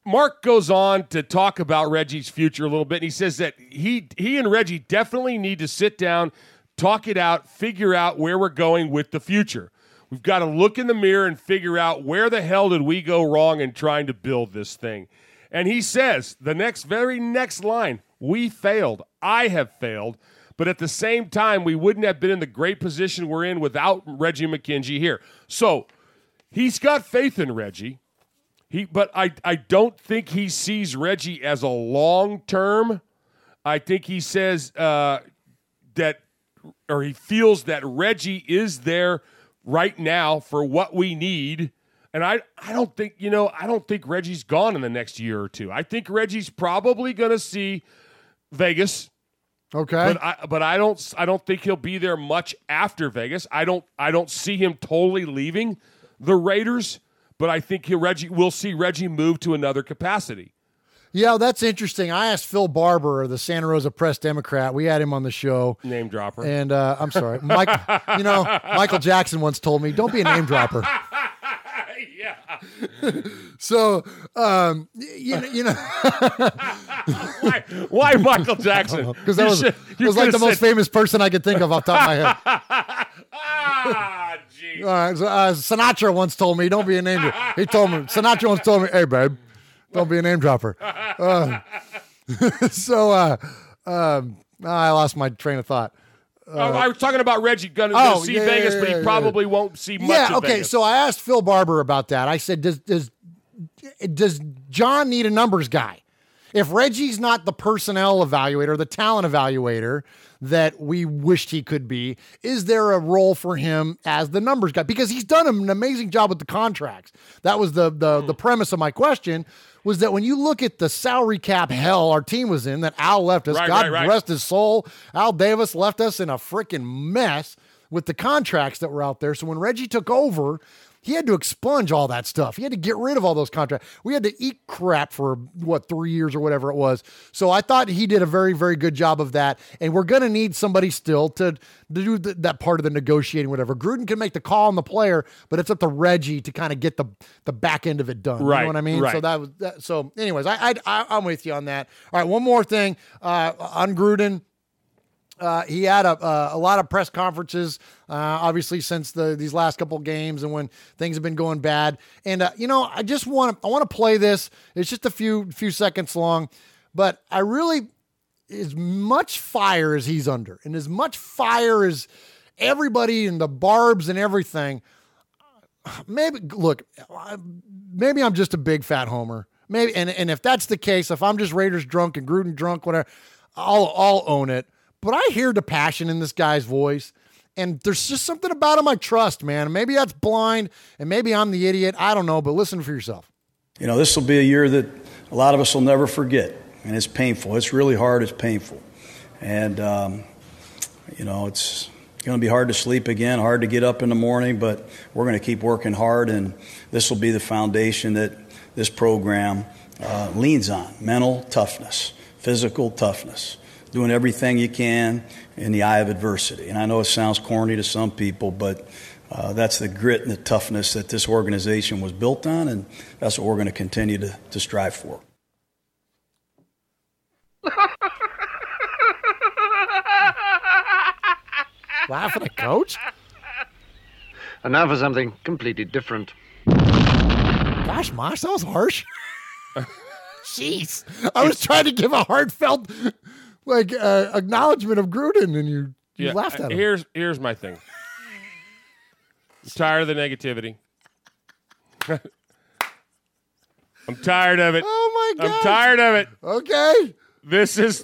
Mark goes on to talk about Reggie's future a little bit, and he says that he and Reggie definitely need to sit down, talk it out, figure out where we're going with the future. We've got to look in the mirror and figure out where the hell did we go wrong in trying to build this thing. And he says, the very next line, we failed. I have failed. But at the same time, we wouldn't have been in the great position we're in without Reggie McKenzie here. So he's got faith in Reggie. But I don't think he sees Reggie as a long-term. I think he says he feels that Reggie is there right now for what we need. And I don't think Reggie's gone in the next year or two. I think Reggie's probably going to see Vegas. Okay. But I don't think he'll be there much after Vegas. I don't see him totally leaving the Raiders. But I think we'll see Reggie move to another capacity. Yeah, that's interesting. I asked Phil Barber, the Santa Rosa Press Democrat. We had him on the show. Name dropper. And I'm sorry. Michael Jackson once told me, don't be a name dropper. Yeah. So, Why Michael Jackson? Because that was like the most famous person I could think of off the top of my head. Geez. Sinatra once told me, don't be a name dropper. Sinatra once told me, hey, babe, don't be a name dropper. I lost my train of thought. I was talking about Reggie going to see Vegas, but he probably won't see much of Vegas. So I asked Phil Barber about that. I said, does John need a numbers guy? If Reggie's not the personnel evaluator, the talent evaluator that we wished he could be, is there a role for him as the numbers guy? Because he's done an amazing job with the contracts. That was the premise of my question, was that when you look at the salary cap hell our team was in, that Al left us, God rest his soul, Al Davis left us in a freaking mess with the contracts that were out there. So when Reggie took over, he had to expunge all that stuff. He had to get rid of all those contracts. We had to eat crap for, 3 years or whatever it was. So I thought he did a very, very good job of that. And we're going to need somebody still to do that part of the negotiating, whatever. Gruden can make the call on the player, but it's up to Reggie to kind of get the back end of it done. Right, you know what I mean? right. So that was that. So anyways, I'm with you on that. All right, one more thing on Gruden. He had a lot of press conferences, obviously since these last couple of games and when things have been going bad. And I want to play this. It's just a few seconds long, but I really, as much fire as he's under, and as much fire as everybody and the Barbs and everything. Maybe I'm just a big fat homer. Maybe, and if that's the case, if I'm just Raiders drunk and Gruden drunk, whatever, I'll own it. But I hear the passion in this guy's voice, and there's just something about him I trust, man. Maybe that's blind, and maybe I'm the idiot. I don't know, but listen for yourself. This will be a year that a lot of us will never forget, and it's painful. It's really hard. It's painful. And, it's going to be hard to sleep again, hard to get up in the morning, but we're going to keep working hard, and this will be the foundation that this program leans on: mental toughness, physical toughness, doing everything you can in the eye of adversity. And I know it sounds corny to some people, but that's the grit and the toughness that this organization was built on, and that's what we're going to continue to strive for. Laughing at Coach? And now for something completely different. Gosh, Mosh, that was harsh. Jeez. I was trying to give a heartfelt acknowledgement of Gruden, and you laughed at him. Here's my thing. I'm tired of the negativity. I'm tired of it. Oh my God! I'm tired of it. Okay. This is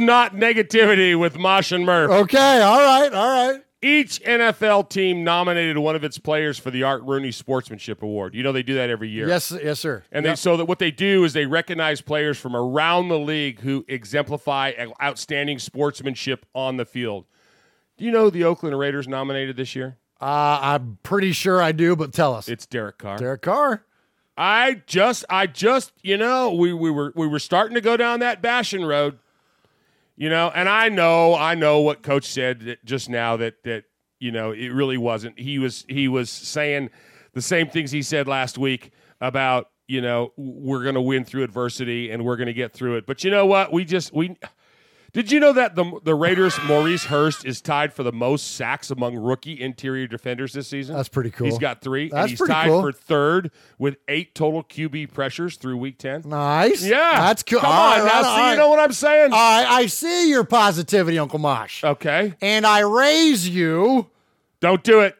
not negativity with Mosh and Murph. Okay. All right. Each NFL team nominated one of its players for the Art Rooney Sportsmanship Award. They do that every year. Yes, sir. And so that what they do is they recognize players from around the league who exemplify outstanding sportsmanship on the field. Do you know who the Oakland Raiders nominated this year? I'm pretty sure I do, but tell us. It's Derek Carr. Derek Carr. I just, we were starting to go down that bashing road. And I know what Coach said just now that it really wasn't. He was saying the same things he said last week about, we're going to win through adversity and we're going to get through it. But you know what? Did you know that the Raiders' Maurice Hurst is tied for the most sacks among rookie interior defenders this season? That's pretty cool. He's got 3, That's and he's pretty tied cool. for third with 8 total QB pressures through Week 10. Nice. Yeah. That's cool. Come on now. You know what I'm saying? I see your positivity, Uncle Mosh. Okay. And I raise you. Don't do it.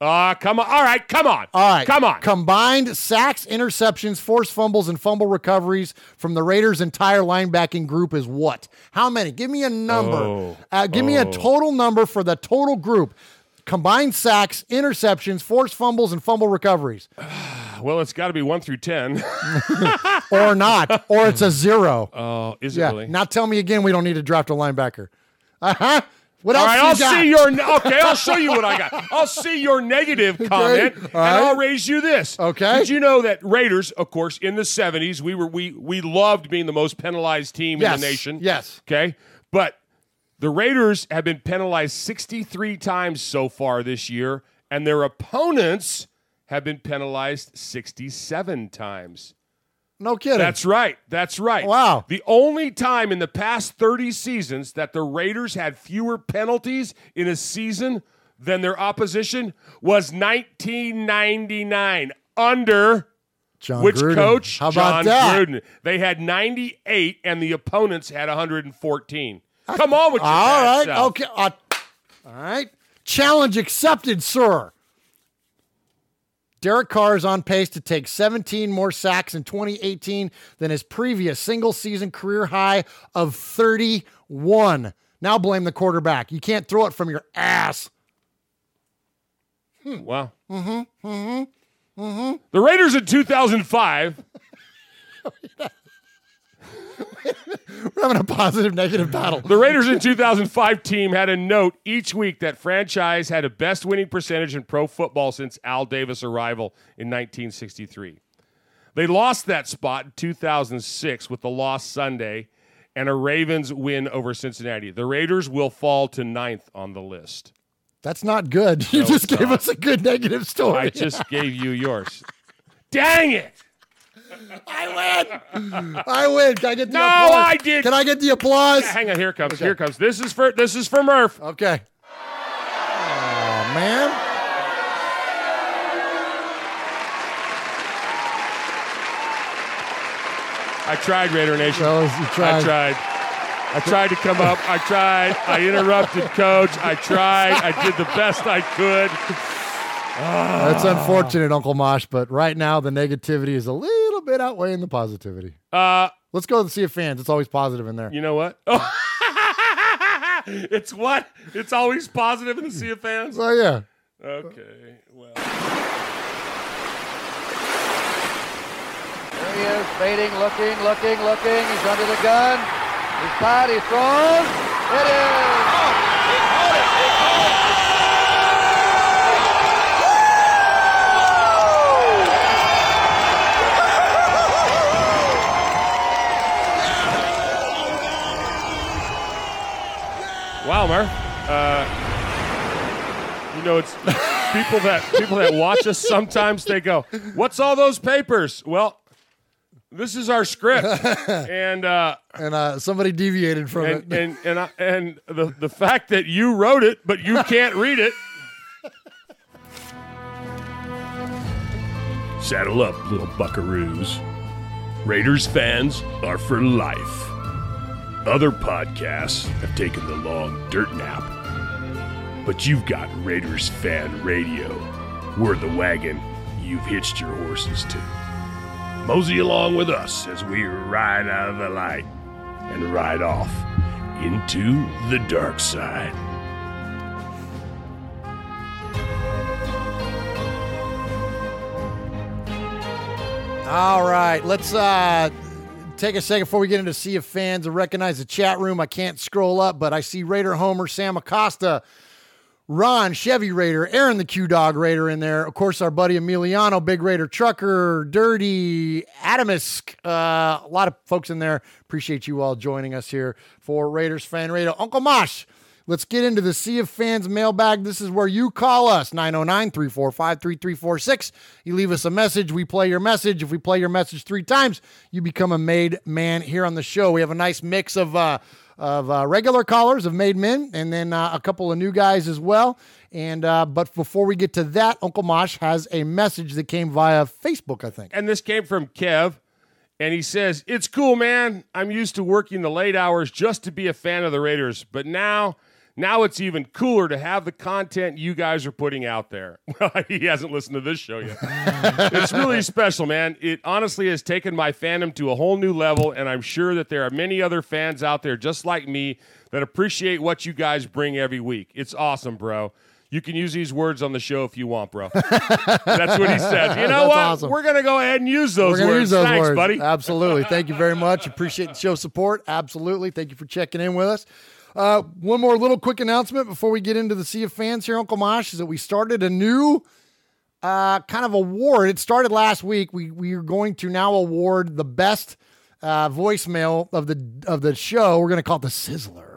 Come on. All right, come on. All right. Come on. Combined sacks, interceptions, forced fumbles, and fumble recoveries from the Raiders' entire linebacking group is what? How many? Give me a number. Give me a total number for the total group. Combined sacks, interceptions, forced fumbles, and fumble recoveries. Well, it's got to be 1 through 10. Or not. Or it's a 0. Oh, is it really? Now tell me again we don't need to draft a linebacker. What else All right, I'll show you what I got. I'll see your negative comment, and I'll raise you this. Okay. Did you know that Raiders, of course, in the 70s, we loved being the most penalized team in the nation. Yes. Okay. But the Raiders have been penalized 63 times so far this year, and their opponents have been penalized 67 times. No kidding. That's right. Wow. The only time in the past 30 seasons that the Raiders had fewer penalties in a season than their opposition was 1999 under which Gruden. coach? How John about that? Gruden. They had 98 and the opponents had 114. Come on with your all bad right. self. Okay. All right. Challenge accepted, sir. Derek Carr is on pace to take 17 more sacks in 2018 than his previous single-season career high of 31. Now blame the quarterback. You can't throw it from your ass. Wow. The Raiders in 2005... We're having a positive-negative battle. The Raiders in 2005 team had a note each week that franchise had a best winning percentage in pro football since Al Davis' arrival in 1963. They lost that spot in 2006 with the loss Sunday and a Ravens win over Cincinnati. The Raiders will fall to 9th on the list. That's not good. You just gave us a good negative story. I just gave you yours. Dang it! I win. Can I get the No, applause? I did. Can I get the applause? Hang on, here it comes. Okay. Here it comes. This is for Murph. Okay. Oh, man. I tried, Raider Nation. Fellas, you tried. I tried to come up. I tried. I interrupted Coach. I tried. I did the best I could. That's unfortunate, Uncle Mosh, but right now the negativity is a little bit outweighing the positivity. Let's go to the Sea of Fans. It's always positive in there. You know what? Oh. It's what? It's always positive in the Sea of Fans? Oh, yeah. Okay, well. There he is, fading, looking. He's under the gun. He's tied, he throws. It is. Wow, Murph. It's people that watch us sometimes, they go, "What's all those papers?" Well, this is our script, and somebody deviated from it. And the fact that you wrote it, but you can't read it. Saddle up, little buckaroos. Raiders fans are for life. Other podcasts have taken the long dirt nap. But you've got Raiders Fan Radio. We're the wagon you've hitched your horses to. Mosey along with us as we ride out of the light and ride off into the dark side. All right, let's take a second before we get into Sea of Fans and recognize the chat room. I can't scroll up, but I see Raider Homer, Sam Acosta, Ron, Chevy Raider, Aaron the Q-Dog Raider in there. Of course, our buddy Emiliano, Big Raider Trucker, Dirty, Adamisk, a lot of folks in there. Appreciate you all joining us here for Raiders Fan Radio. Uncle Mosh, let's get into the Sea of Fans mailbag. This is where you call us, 909-345-3346. You leave us a message. We play your message. If we play your message 3 times, you become a made man here on the show. We have a nice mix of regular callers, of made men, and then a couple of new guys as well. And but before we get to that, Uncle Mosh has a message that came via Facebook, I think. And this came from Kev. And he says, "It's cool, man. I'm used to working the late hours just to be a fan of the Raiders. But now it's even cooler to have the content you guys are putting out there." Well, he hasn't listened to this show yet. It's really special, man. It honestly has taken my fandom to a whole new level, and I'm sure that there are many other fans out there just like me that appreciate what you guys bring every week. It's awesome, bro. You can use these words on the show if you want, bro. That's what he said. You know what? Awesome. We're going to go ahead and use those words. Thanks, buddy. Absolutely. Thank you very much. Appreciate the show support. Absolutely. Thank you for checking in with us. One more little quick announcement before we get into the Sea of Fans here, Uncle Mosh, is that we started a new kind of award. It started last week. We are going to now award the best voicemail of the show. We're going to call it the Sizzler.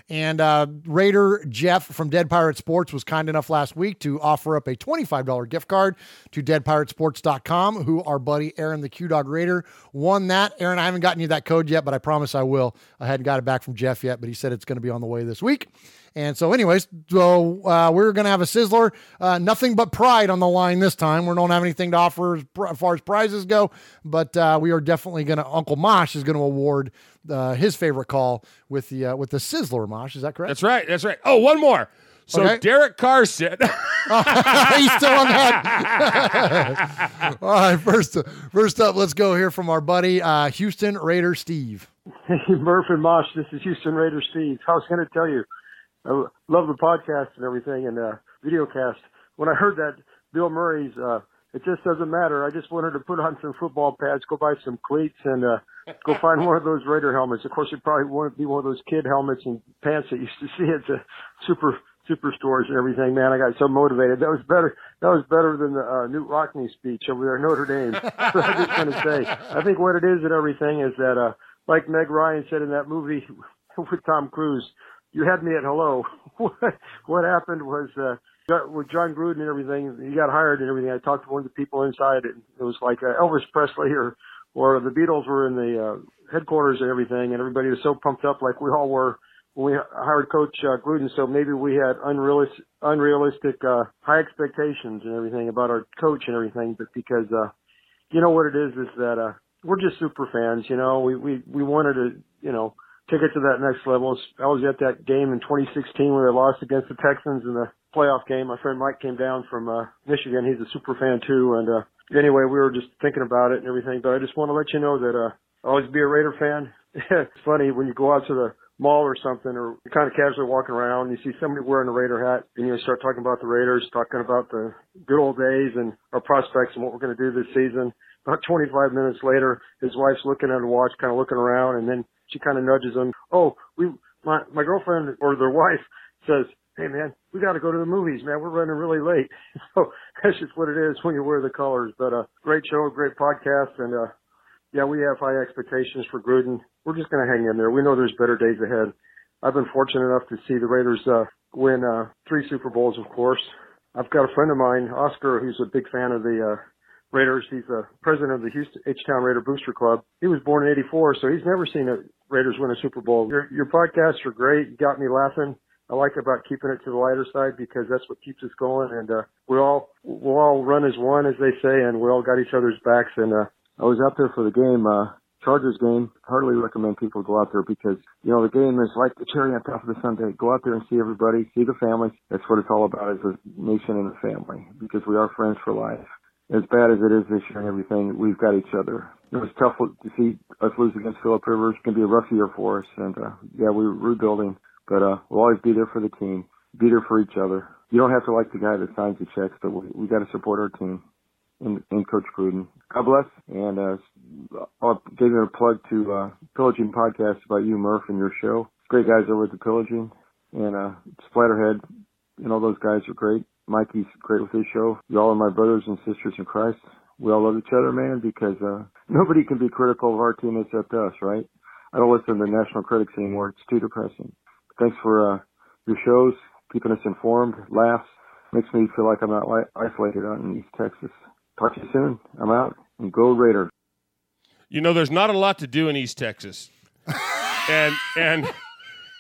And Raider Jeff from Dead Pirate Sports was kind enough last week to offer up a $25 gift card to deadpiratesports.com, who our buddy Aaron the Q-Dog Raider won that. Aaron, I haven't gotten you that code yet, but I promise I will. I hadn't got it back from Jeff yet, but he said it's going to be on the way this week. And so anyways, we're going to have a Sizzler. Nothing but pride on the line this time. We don't have anything to offer as far as prizes go, but we are definitely going to, Uncle Mosh is going to award his favorite call with the Sizzler, Mosh. Is that correct? That's right. Oh, one more. So okay. Derek Carr said, he's still on that. All right, first up, let's go hear from our buddy, Houston Raider Steve. Hey, Murph and Mosh, this is Houston Raider Steve. I was going to tell you, I love the podcast and everything and videocast. When I heard that Bill Murray's, it just doesn't matter. I just wanted to put on some football pads, go buy some cleats, and go find one of those Raider helmets. Of course, it probably won't be one of those kid helmets and pants that you used to see at the superstores and everything. Man, I got so motivated. That was better than the Newt Rockney speech over there at Notre Dame. So I'm just going to say, I think what it is and everything is that, like Meg Ryan said in that movie with Tom Cruise, you had me at hello. What happened was, with John Gruden and everything, he got hired and everything. I talked to one of the people inside, and it was like Elvis Presley or the Beatles were in the headquarters and everything, and everybody was so pumped up like we all were when we hired Coach Gruden. So maybe we had unrealistic high expectations and everything about our coach and everything, but because you know what it is that we're just super fans. You know, we wanted to, you know, take it to that next level. I was at that game in 2016 where they lost against the Texans in the playoff game. My friend Mike came down from Michigan. He's a super fan too. And anyway, we were just thinking about it and everything. But I just want to let you know that always be a Raider fan. It's funny when you go out to the mall or something, or you're kind of casually walking around, and you see somebody wearing a Raider hat, and you start talking about the Raiders, talking about the good old days and our prospects and what we're going to do this season. About 25 minutes later, his wife's looking at a watch, kind of looking around, and then she kind of nudges him. Oh, my girlfriend or their wife says, "Hey man, we got to go to the movies, man. We're running really late." So that's just what it is when you wear the colors. But great show, great podcast, and yeah, we have high expectations for Gruden. We're just going to hang in there. We know there's better days ahead. I've been fortunate enough to see the Raiders win 3 Super Bowls, of course. I've got a friend of mine, Oscar, who's a big fan of the Raiders. He's the president of the Houston H-Town Raider Booster Club. He was born in +84, so he's never seen the Raiders win a Super Bowl. Your podcasts are great. You got me laughing. I like about keeping it to the lighter side because that's what keeps us going. And we'll all run as one, as they say, and we all got each other's backs. And I was out there for the game, Chargers game. Hardly recommend people go out there because, you know, the game is like the cherry on top of the sundae. Go out there and see everybody, see the family. That's what it's all about, is a nation and a family, because we are friends for life. As bad as it is this year and everything, we've got each other. It was tough to see us lose against Phillip Rivers. It's going to be a rough year for us. And, yeah, we're rebuilding. But we'll always be there for the team, be there for each other. You don't have to like the guy that signs the checks, but we got to support our team and Coach Gruden. God bless. And I'll give you a plug to Pillaging Podcast about you, Murph, and your show. Great guys over at the Pillaging. And Splatterhead and all those guys are great. Mikey's great with his show. Y'all are my brothers and sisters in Christ. We all love each other, man, because nobody can be critical of our team except us, right? I don't listen to the national critics anymore. It's too depressing. Thanks for your shows, keeping us informed, laughs. Makes me feel like I'm not isolated out in East Texas. Talk to you soon. I'm out. And go Raiders. There's not a lot to do in East Texas. and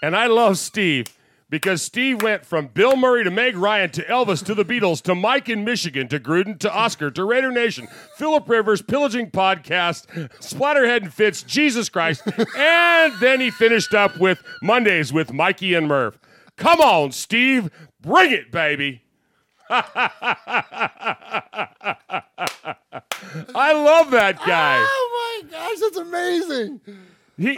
I love Steve because Steve went from Bill Murray to Meg Ryan to Elvis to the Beatles to Mike in Michigan to Gruden to Oscar to Raider Nation, Phillip Rivers, Pillaging Podcast, Splatterhead and Fitz, Jesus Christ, and then he finished up with Mondays with Mikey and Merv. Come on, Steve. Bring it, baby. I love that guy. Oh, my gosh. That's amazing.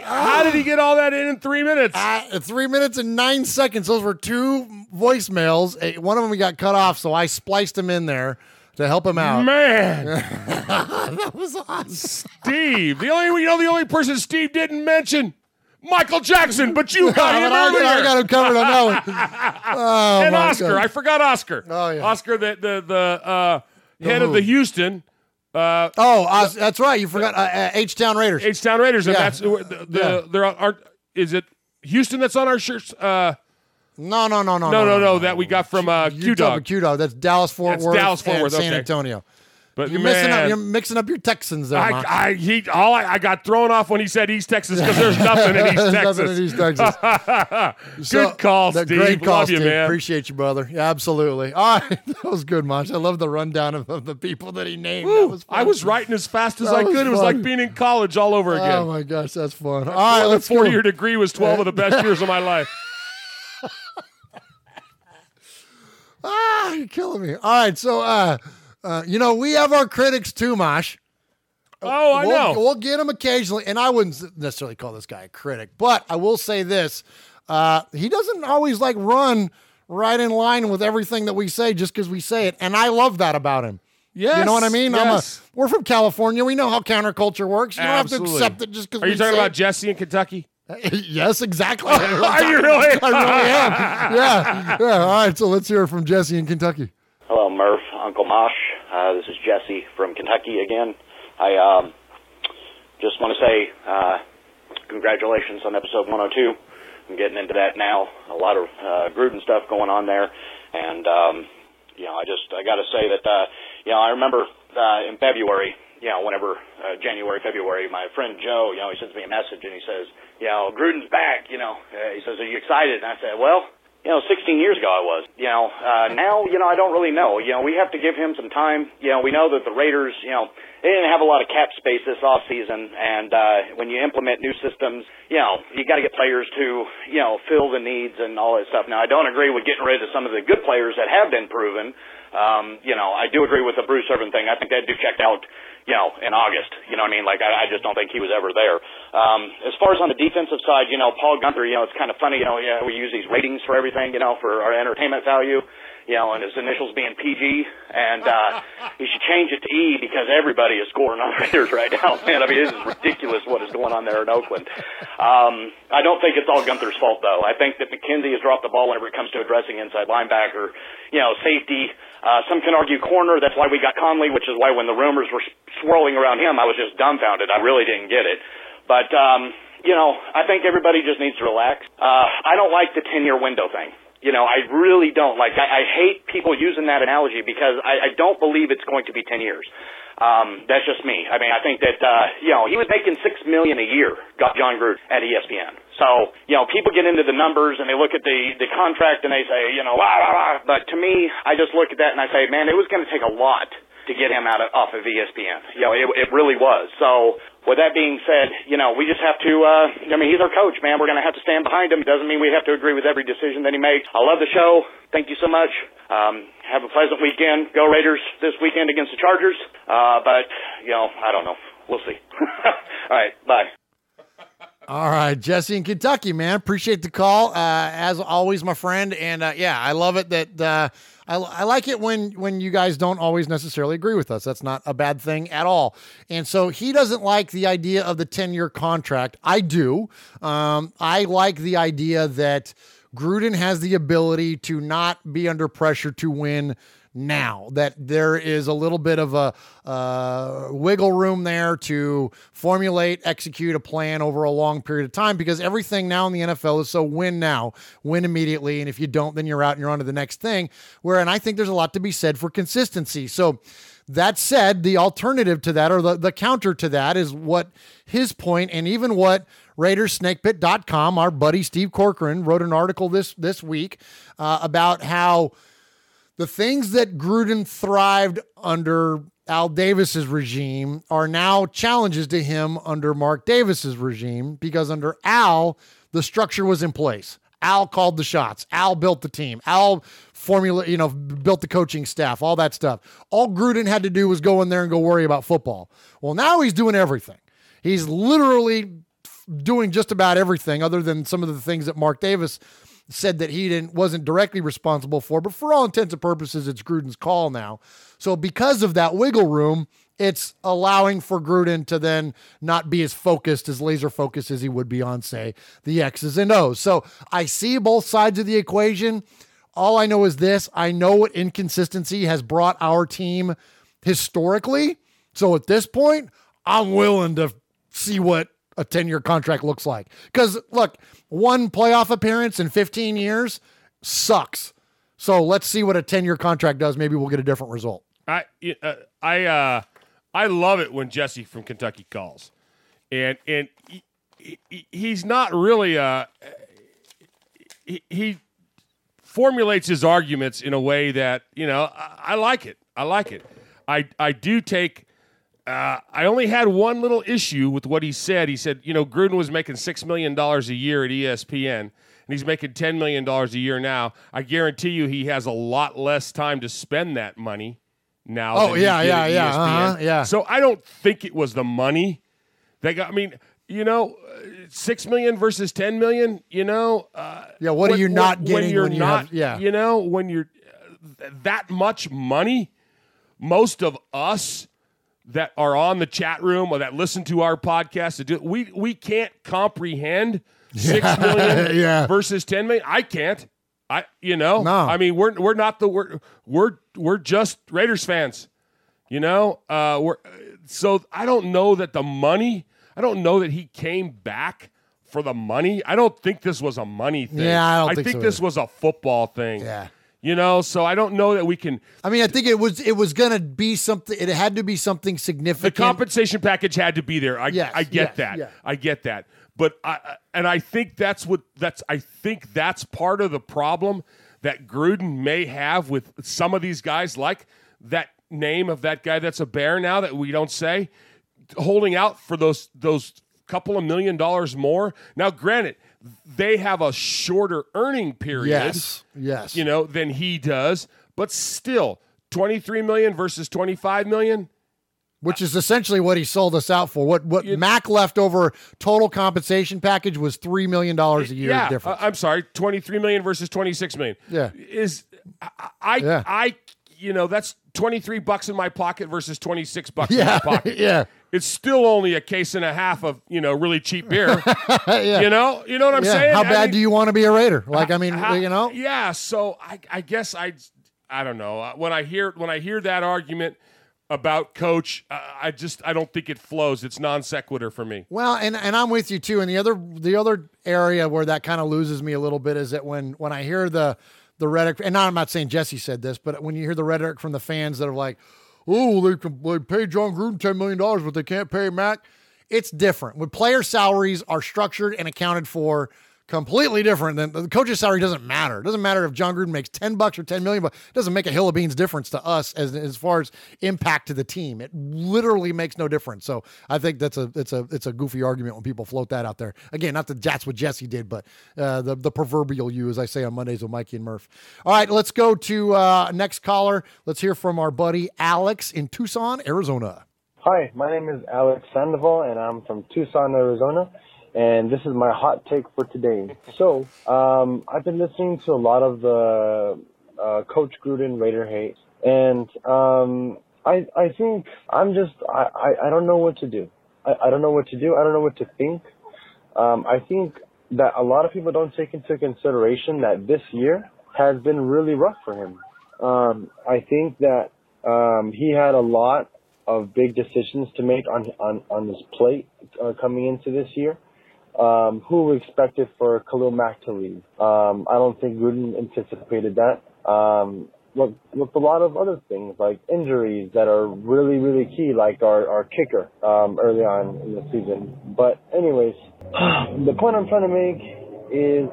How did he get all that in 3 minutes? 3 minutes and 9 seconds. Those were 2 voicemails. One of them we got cut off, so I spliced him in there to help him out. Man. That was awesome. Steve. The only person Steve didn't mention, Michael Jackson, but you got him earlier. I got him covered on that one. Oh, and Oscar. God. I forgot Oscar. Oh, yeah. Oscar, the head of the Houston. That's right. You forgot H-Town Raiders. H-Town Raiders, and that's is it Houston that's on our shirts? No. That we got from Q-Dog. Q-Dog. That's Dallas-Fort Worth. Dallas-Fort Worth. San Antonio. But you're mixing up your Texans there. I got thrown off when he said East Texas because there's nothing in East Texas. Nothing in East Texas. Good call, Steve. Great call, Love Steve. You, man. Appreciate you, brother. Yeah, absolutely. All right, that was good, Mosh. I love the rundown of the people that he named. That was fun. I was writing as fast as I could. It was like being in college all over again. Oh my gosh, that's fun. All right, let's go. 4-year degree was 12 of the best years of my life. You're killing me. All right, so we have our critics too, Mosh. Oh, I know. We'll get them occasionally, and I wouldn't necessarily call this guy a critic, but I will say this. He doesn't always run right in line with everything that we say just because we say it, and I love that about him. Yes. You know what I mean? Yes. We're from California. We know how counterculture works. You don't Absolutely. have to accept it just because Are you talking about Jesse in Kentucky? Yes, exactly. Are you really? I really am. Yeah. All right, so let's hear it from Jesse in Kentucky. Hello, Murph, Uncle Mosh. This is Jesse from Kentucky again. I just want to say congratulations on episode 102. I'm getting into that now. A lot of Gruden stuff going on there. And, I got to say that, I remember in February, whenever January, February, my friend Joe, he sends me a message and he says, Gruden's back, he says, are you excited? And I said, well, 16 years ago I was. Now, I don't really know. We have to give him some time. We know that the Raiders, they didn't have a lot of cap space this offseason, and when you implement new systems, you got to get players to, fill the needs and all that stuff. Now, I don't agree with getting rid of some of the good players that have been proven. I do agree with the Bruce Irvin thing. I think that dude checked out, in August. You know what I mean? I just don't think he was ever there. As far as on the defensive side, Paul Gunther, it's kind of funny, we use these ratings for everything, for our entertainment value, and his initials being PG, and he should change it to E because everybody is scoring on Raiders right now, man. I mean, this is ridiculous what is going on there in Oakland. I don't think it's all Gunther's fault, though. I think that McKenzie has dropped the ball whenever it comes to addressing inside linebacker, safety. Some can argue corner. That's why we got Conley, which is why when the rumors were swirling around him, I was just dumbfounded. I really didn't get it. But, I think everybody just needs to relax. I don't like the 10-year window thing. I really don't. I hate people using that analogy because I don't believe it's going to be 10 years. That's just me. I mean, I think that, he was making $6 million a year, got John Gruden at ESPN. So, people get into the numbers and they look at the contract and they say, but to me, I just look at that and I say, man, it was going to take a lot to get him off of ESPN. It really was. So, with that being said, we just have to, he's our coach, man. We're going to have to stand behind him. It doesn't mean we have to agree with every decision that he makes. I love the show. Thank you so much. Have a pleasant weekend. Go Raiders this weekend against the Chargers. But, I don't know. We'll see. All right. Bye. All right, Jesse in Kentucky, man. Appreciate the call. As always, my friend. And, I love it that I like it when you guys don't always necessarily agree with us. That's not a bad thing at all. And so he doesn't like the idea of the 10-year contract. I do. I like the idea that Gruden has the ability to not be under pressure to win now, that there is a little bit of a wiggle room there to formulate, execute a plan over a long period of time, because everything now in the NFL is so win now, win immediately. And if you don't, then you're out and you're on to the next thing. And I think there's a lot to be said for consistency. So that said, the alternative to that, or the counter to that, is what his point, and even what RaidersSnakePit.com, our buddy Steve Corcoran, wrote an article this week about how the things that Gruden thrived under Al Davis's regime are now challenges to him under Mark Davis's regime, because under Al, the structure was in place. Al called the shots. Al built the team. Al built the coaching staff, all that stuff. All Gruden had to do was go in there and go worry about football. Well, now he's doing everything. He's literally doing just about everything, other than some of the things that Mark Davis said that he wasn't directly responsible for, but for all intents and purposes, it's Gruden's call now. So because of that wiggle room, it's allowing for Gruden to then not be as laser focused as he would be on, say, the X's and O's. So I see both sides of the equation. All I know is this: I know what inconsistency has brought our team historically. So at this point, I'm willing to see what a 10-year contract looks like. Because look, one playoff appearance in 15 years sucks. So let's see what a 10-year contract does. Maybe we'll get a different result. I love it when Jesse from Kentucky calls, and he's not really he formulates his arguments in a way that, I like it. I do take. I only had one little issue with what he said. He said, Gruden was making $6 million a year at ESPN, and he's making $10 million a year now. I guarantee you he has a lot less time to spend that money now. Oh, yeah. So I don't think it was the money that got, $6 million versus $10 million, what are you not getting when you have, when you're that much money, most of us that are on the chat room or that listen to our podcast, we can't comprehend $6 million versus $10 million. I can't. No. I mean, we're not we're just Raiders fans. So I don't know that the money. I don't know that he came back for the money. I don't think this was a money thing. Yeah, I think this was a football thing. Yeah. So I don't know that we can. I mean, I think it was going to be something. It had to be something significant. The compensation package had to be there. I get that. Yeah. I get that. But I think I think that's part of the problem that Gruden may have with some of these guys, like that name of that guy that's a Bear now that we don't say, holding out for those couple of $1 million more. Now, granted, they have a shorter earning period, yes, than he does, but still, $23 million versus $25 million, which is essentially what he sold us out for. What Mac left over total compensation package was $3 million a year difference. I'm sorry, $23 million versus $26 million. Yeah, that's $23 in my pocket versus $26 in my pocket. Yeah. It's still only a case and a half of, really cheap beer. You know what I'm saying? How bad do you want to be a Raider? Yeah. So I guess I don't know. When I hear that argument about Coach, I don't think it flows. It's non sequitur for me. Well, and I'm with you too. And the other area where that kind of loses me a little bit is that when I hear the rhetoric, and I'm not saying Jesse said this, but when you hear the rhetoric from the fans that are like, oh, they pay John Gruden $10 million, but they can't pay Mac. It's different. When player salaries are structured and accounted for completely different than the coach's salary doesn't matter. It doesn't matter if John Gruden makes $10 or $10 million, but it doesn't make a hill of beans difference to us as far as impact to the team. It literally makes no difference. So I think it's a goofy argument when people float that out there. Again, not that that's what Jesse did, but the proverbial you, as I say on Mondays with Mikey and Murph. All right, let's go to next caller. Let's hear from our buddy Alex in Tucson, Arizona. Hi, my name is Alex Sandoval, and I'm from Tucson, Arizona. And this is my hot take for today. So, I've been listening to a lot of the Coach Gruden Raider hate, and I think I don't know what to do. I don't know what to do. I don't know what to think. I think that a lot of people don't take into consideration that this year has been really rough for him. I think that he had a lot of big decisions to make on his plate coming into this year. Who expected for Khalil Mack to leave? I don't think Gruden anticipated that. With a lot of other things like injuries that are really, really key, like our kicker early on in the season. But anyways, the point I'm trying to make is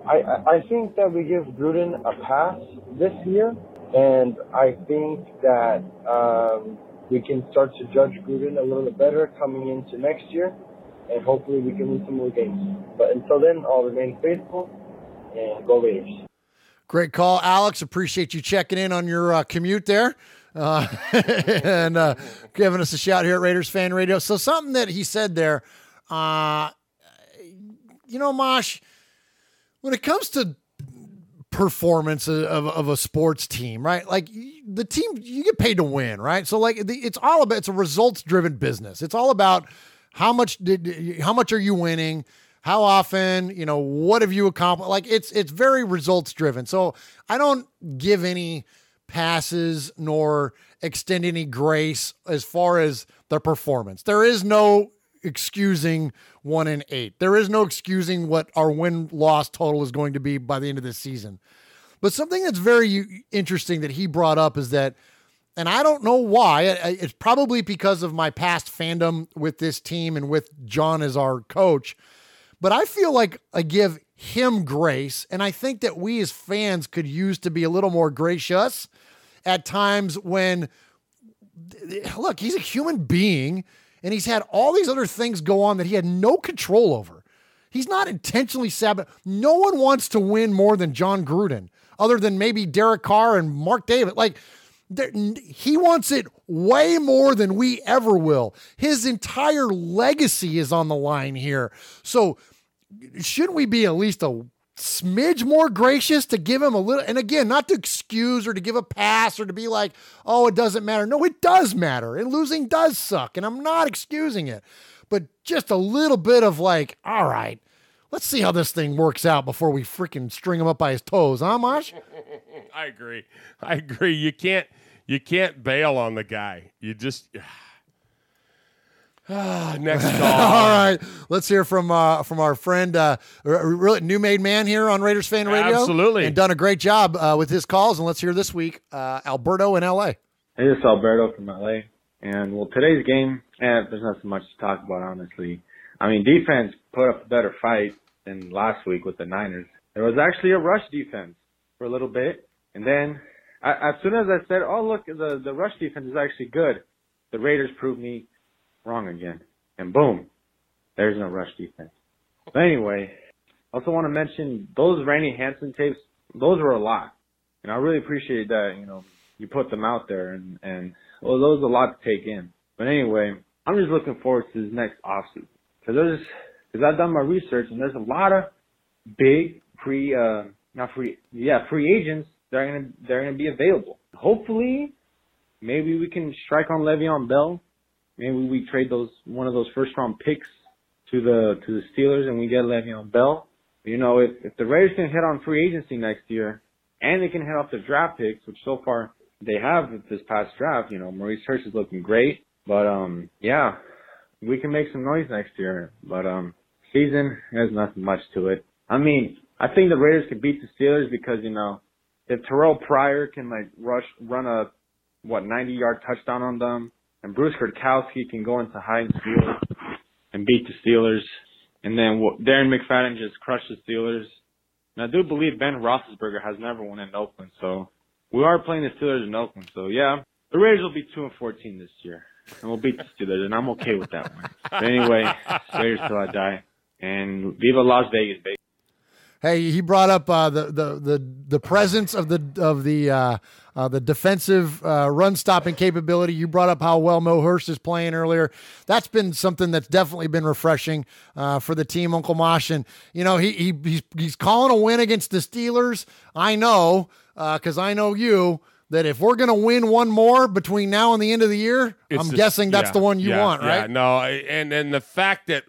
I think that we give Gruden a pass this year, and I think that we can start to judge Gruden a little bit better coming into next year, and hopefully we can win some more games. But until then, I'll remain faithful and go Raiders. Great call, Alex. Appreciate you checking in on your commute there and giving us a shout here at Raiders Fan Radio. So something that he said there, Mosh, when it comes to performance of a sports team, right? Like the team, you get paid to win, right? So like it's a results driven business. It's all about how much are you winning? How often, what have you accomplished? Like it's very results driven. So I don't give any passes nor extend any grace as far as their performance. There is no excusing 1-8. There is no excusing what our win-loss total is going to be by the end of this season. But something that's very interesting that he brought up is that, and I don't know why, it's probably because of my past fandom with this team and with John as our coach, but I feel like I give him grace, and I think that we as fans could use to be a little more gracious at times when, look, he's a human being, and he's had all these other things go on that he had no control over. He's not intentionally sabotaging. No one wants to win more than John Gruden, other than maybe Derek Carr and Mark David. Like, he wants it way more than we ever will. His entire legacy is on the line here. So shouldn't we be at least a smidge more gracious to give him a little, and again, not to excuse or to give a pass or to be like, oh, it doesn't matter. No, it does matter. And losing does suck. And I'm not excusing it, but just a little bit of like, all right, let's see how this thing works out before we freaking string him up by his toes. Huh, Mosh? I agree. You can't bail on the guy. You just next call. All right, let's hear from our friend, really new made man here on Raiders Fan Radio. Absolutely, and done a great job with his calls. And let's hear this week, Alberto in LA. Hey, this is Alberto from LA, and today's game, there's not so much to talk about, honestly. I mean, defense put up a better fight than last week with the Niners. There was actually a rush defense for a little bit, and then as soon as I said, oh, look, the rush defense is actually good, the Raiders proved me wrong again. And boom, there's no rush defense. But anyway, I also want to mention those Randy Hansen tapes, those were a lot. And I really appreciate that, you put them out there, and those are a lot to take in. But anyway, I'm just looking forward to this next offseason. Because I've done my research, and there's a lot of big free agents that are gonna be available. Hopefully, maybe we can strike on Le'Veon Bell. Maybe we trade one of those first round picks to the Steelers and we get Le'Veon Bell. If the Raiders can hit on free agency next year and they can hit off the draft picks, which so far they have this past draft, Maurice Hurst is looking great. But we can make some noise next year. But season has nothing much to it. I mean, I think the Raiders can beat the Steelers because, if Terrell Pryor can run a 90-yard touchdown on them, and Bruce Gradkowski can go into Heinz Field and beat the Steelers, and then Darren McFadden just crushed the Steelers. And I do believe Ben Roethlisberger has never won in Oakland, so we are playing the Steelers in Oakland. So yeah, the Raiders will be 2-14 this year, and we'll beat the Steelers, and I'm okay with that one. But anyway, Raiders till I die, and viva Las Vegas, baby. Hey, he brought up the presence of the defensive run stopping capability. You brought up how well Mo Hurst is playing earlier. That's been something that's definitely been refreshing for the team, Uncle Mosh. And he's calling a win against the Steelers. I know because I know you. that if we're going to win one more between now and the end of the year, I'm guessing that's the one you want, right? Yeah, no, and the fact that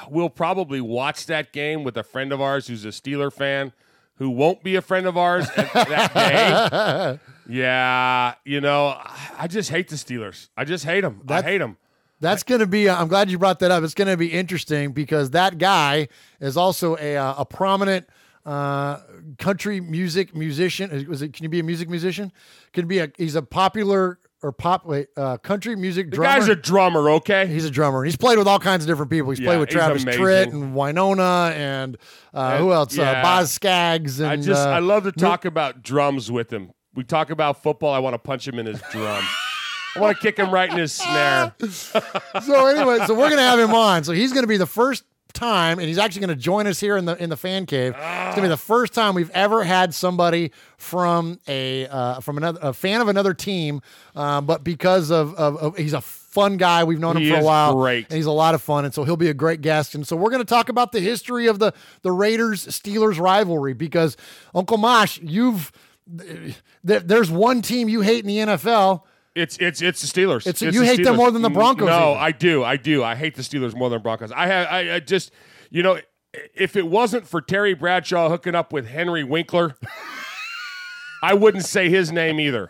we'll probably watch that game with a friend of ours who's a Steeler fan who won't be a friend of ours that day. Yeah, I just hate the Steelers. I just hate them. I hate them. That's going to be, I'm glad you brought that up. It's going to be interesting because that guy is also a prominent country music musician. Can you be a music musician? He's a popular country music drummer. The guy's a drummer, okay? He's a drummer. He's played with all kinds of different people. He's played with Travis Tritt and Winona and who else? Boz Scaggs. And, I love to talk about drums with him. We talk about football. I want to punch him in his drum. I want to kick him right in his snare. So anyway, we're going to have him on. So he's going to be the first time, and he's actually going to join us here in the fan cave. It's going to be the first time we've ever had somebody from a fan of another team, but because of he's a fun guy. We've known him for a while. Great. And he's a lot of fun, and so he'll be a great guest. And so we're going to talk about the history of the Raiders-Steelers rivalry because, Uncle Mosh, there's one team you hate in the NFL. It's the Steelers. You hate them more than the Broncos. No, even. I do. I hate the Steelers more than the Broncos. I just, if it wasn't for Terry Bradshaw hooking up with Henry Winkler, I wouldn't say his name either.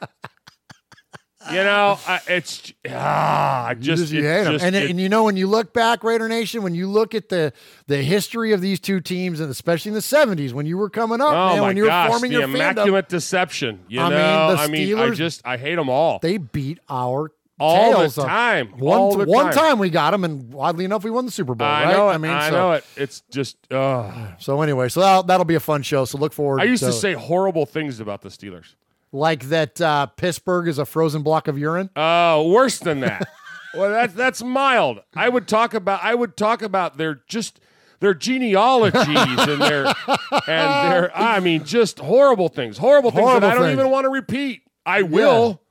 You hate him. And when you look back, Raider Nation, when you look at the history of these two teams, and especially in the 70s when you were coming up, when you were forming your fandom. The immaculate deception. I hate them all. They beat our all tails the time. One time we got them, and oddly enough, we won the Super Bowl. I know it. I know it. It's just. So anyway, that'll be a fun show. So look forward. I used to say horrible things about the Steelers. Like that Pittsburgh is a frozen block of urine? Oh, worse than that. Well, that's mild. I would talk about their genealogies and their just horrible things that I don't even want to repeat. I will.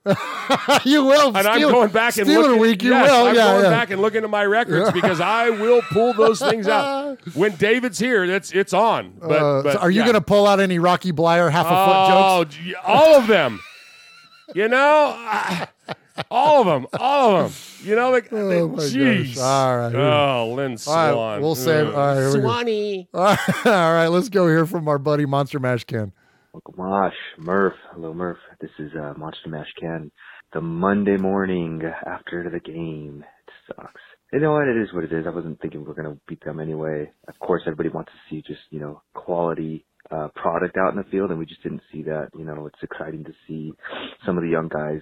You will. And I'm going back and looking. Week, you will. I'm going back and looking at my records because I will pull those things out. When David's here, it's on. But so are you going to pull out any Rocky Blyer half-a-foot jokes? All of them. All of them. Jeez. All right. Oh, Lynn Swan. All right, we'll save. All right, Swanee. All right, let's go hear from our buddy Monster Mash Ken. Uncle Mosh, Murph. Hello, Murph. This is Monster Mash Ken. The Monday morning after the game. It sucks. You know what? It is what it is. I wasn't thinking we're going to beat them anyway. Of course, everybody wants to see just, quality product out in the field, and we just didn't see that. It's exciting to see some of the young guys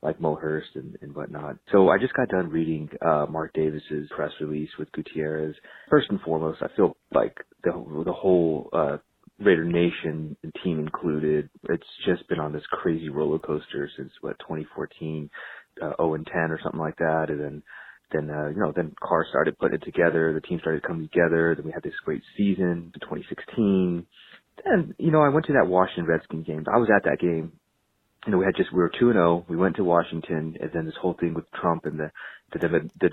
like Mo Hurst and whatnot. So I just got done reading Mark Davis's press release with Gutierrez. First and foremost, I feel like the whole Raider Nation and team included, it's just been on this crazy roller coaster since 2014, 0-10 or something like that, and then Carr started putting it together, the team started coming together, then we had this great season in 2016. Then, I went to that Washington Redskins game. I was at that game. We were 2-0. We went to Washington, and then this whole thing with Trump and the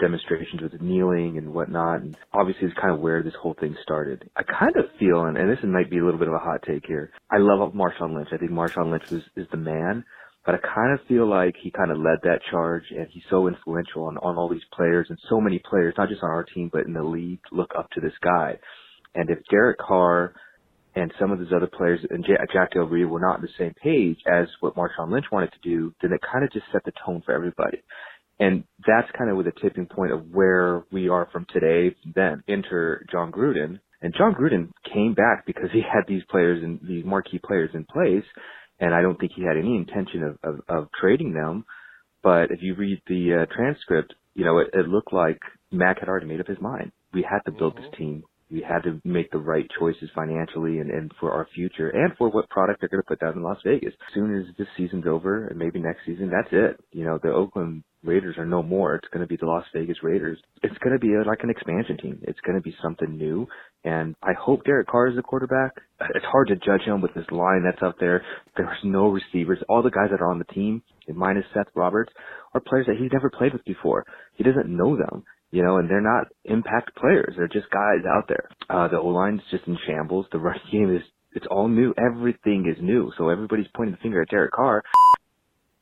demonstrations with the kneeling and whatnot. And obviously, it's kind of where this whole thing started. I kind of feel, and this might be a little bit of a hot take here. I love Marshawn Lynch. I think Marshawn Lynch is the man. But I kind of feel like he kind of led that charge, and he's so influential on all these players, and so many players, not just on our team, but in the league, look up to this guy. And if Derek Carr and some of those other players and Jack Del Rio were not on the same page as what Marshawn Lynch wanted to do, then it kind of just set the tone for everybody. And that's kind of with the tipping point of where we are from today. Then enter John Gruden. And John Gruden came back because he had these players and these marquee players in place. And I don't think he had any intention of trading them. But if you read the transcript, it looked like Mac had already made up his mind. We had to build this team. We had to make the right choices financially and for our future and for what product they're going to put down in Las Vegas. As soon as this season's over and maybe next season, that's it. The Oakland Raiders are no more. It's going to be the Las Vegas Raiders. It's going to be like an expansion team. It's going to be something new. And I hope Derek Carr is the quarterback. It's hard to judge him with this line that's out there. There's no receivers. All the guys that are on the team, minus Seth Roberts, are players that he's never played with before. He doesn't know them. And they're not impact players. They're just guys out there. The O-line's just in shambles. The running game it's all new. Everything is new. So everybody's pointing the finger at Derek Carr.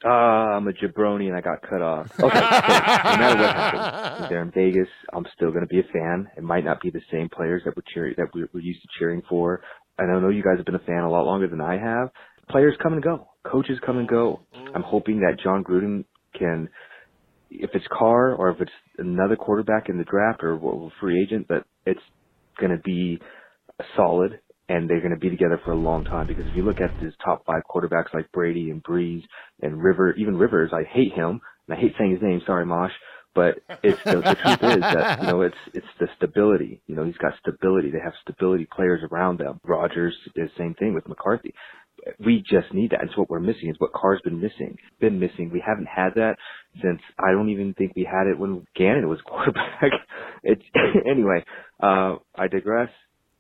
I'm a jabroni and I got cut off. Okay, so no matter what happens, they're in Vegas. I'm still going to be a fan. It might not be the same players that we're used to cheering for. And I know you guys have been a fan a lot longer than I have. Players come and go. Coaches come and go. I'm hoping that John Gruden can, if it's Carr or if it's another quarterback in the draft or a free agent, that it's going to be solid. And they're going to be together for a long time, because if you look at his top 5 quarterbacks like Brady and Breeze and even Rivers, I hate him and I hate saying his name. Sorry, Mosh, but it's the truth is that it's the stability. He's got stability. They have stability players around them. Rodgers is the same thing with McCarthy. We just need that. It's what we're missing. It's what Carr's been missing. We haven't had that since, I don't even think we had it when Gannon was quarterback. Anyway. I digress.